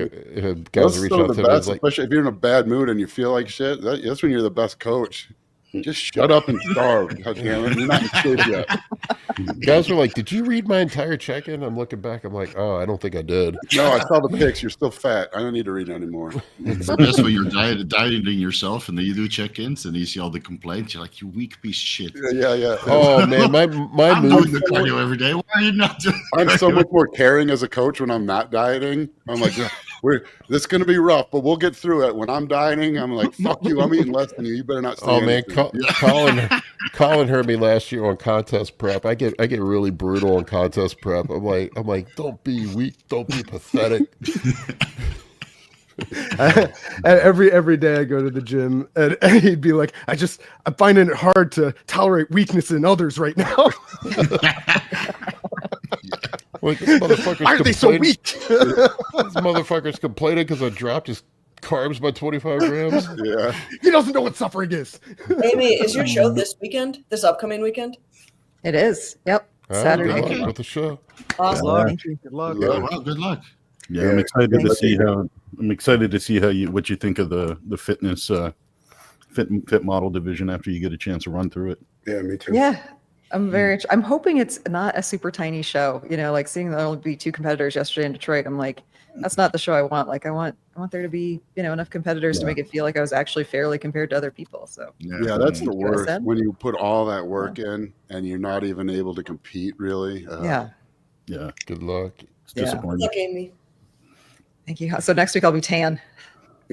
guys Those reach are out the to me, best, like, especially if you're in a bad mood and you feel like shit. That's when you're the best coach. Just shut up and starve. Goddammit. You're not in shape yet. guys were like, did you read my entire check-in? I'm looking back, I'm like, oh, I don't think I did. No, I saw the pics. You're still fat. I don't need to read anymore. It's the best when you're dieting yourself and then you do check-ins and you see all the complaints. You're like, you weak piece of shit. Yeah. Oh man, my I'm mood. doing the cardio every day. Why are you not doing I'm so much more caring as a coach when I'm not dieting. I'm like, this is going to be rough, but we'll get through it. When I'm dieting, I'm like, fuck you. I'm eating less than you. You better not say Oh man, anything. Colin heard me last year on contest prep. I get really brutal on contest prep. I'm like, don't be weak, don't be pathetic. And every day I go to the gym and he'd be like, I'm finding it hard to tolerate weakness in others right now. Like, this motherfucker's Why are they so weak? This motherfucker's complaining because I dropped his carbs by 25 grams. Yeah. He doesn't know what suffering is. Amy, is your show this weekend? This upcoming weekend? It is. Yep. Saturday. Good luck with the show. Awesome. Good luck. Oh, well, good luck. Yeah, I'm excited to see what you think of the fitness fit model division after you get a chance to run through it. Yeah, me too. Yeah. I'm hoping it's not a super tiny show, like seeing there only be 2 competitors yesterday in Detroit. I'm like, that's not the show I want. Like I want there to be, enough competitors to make it feel like I was actually fairly compared to other people. So yeah, that's the worst when you put all that work in and you're not even able to compete really. Yeah. Good luck. It's Good disappointing. luck, Amy. Thank you. So next week I'll be tan.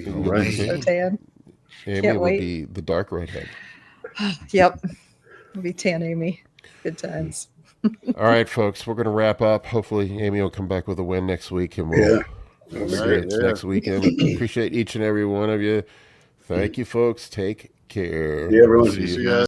All right. So tan. Amy Can't will wait. be the dark redhead. Yep. I'll be tan Amy. Good times. All right, folks, we're going to wrap up. Hopefully, Amy will come back with a win next week, and we'll see it next weekend. We appreciate each and every one of you. Thank you, folks. Take care. Yeah, everyone. See See you. you guys.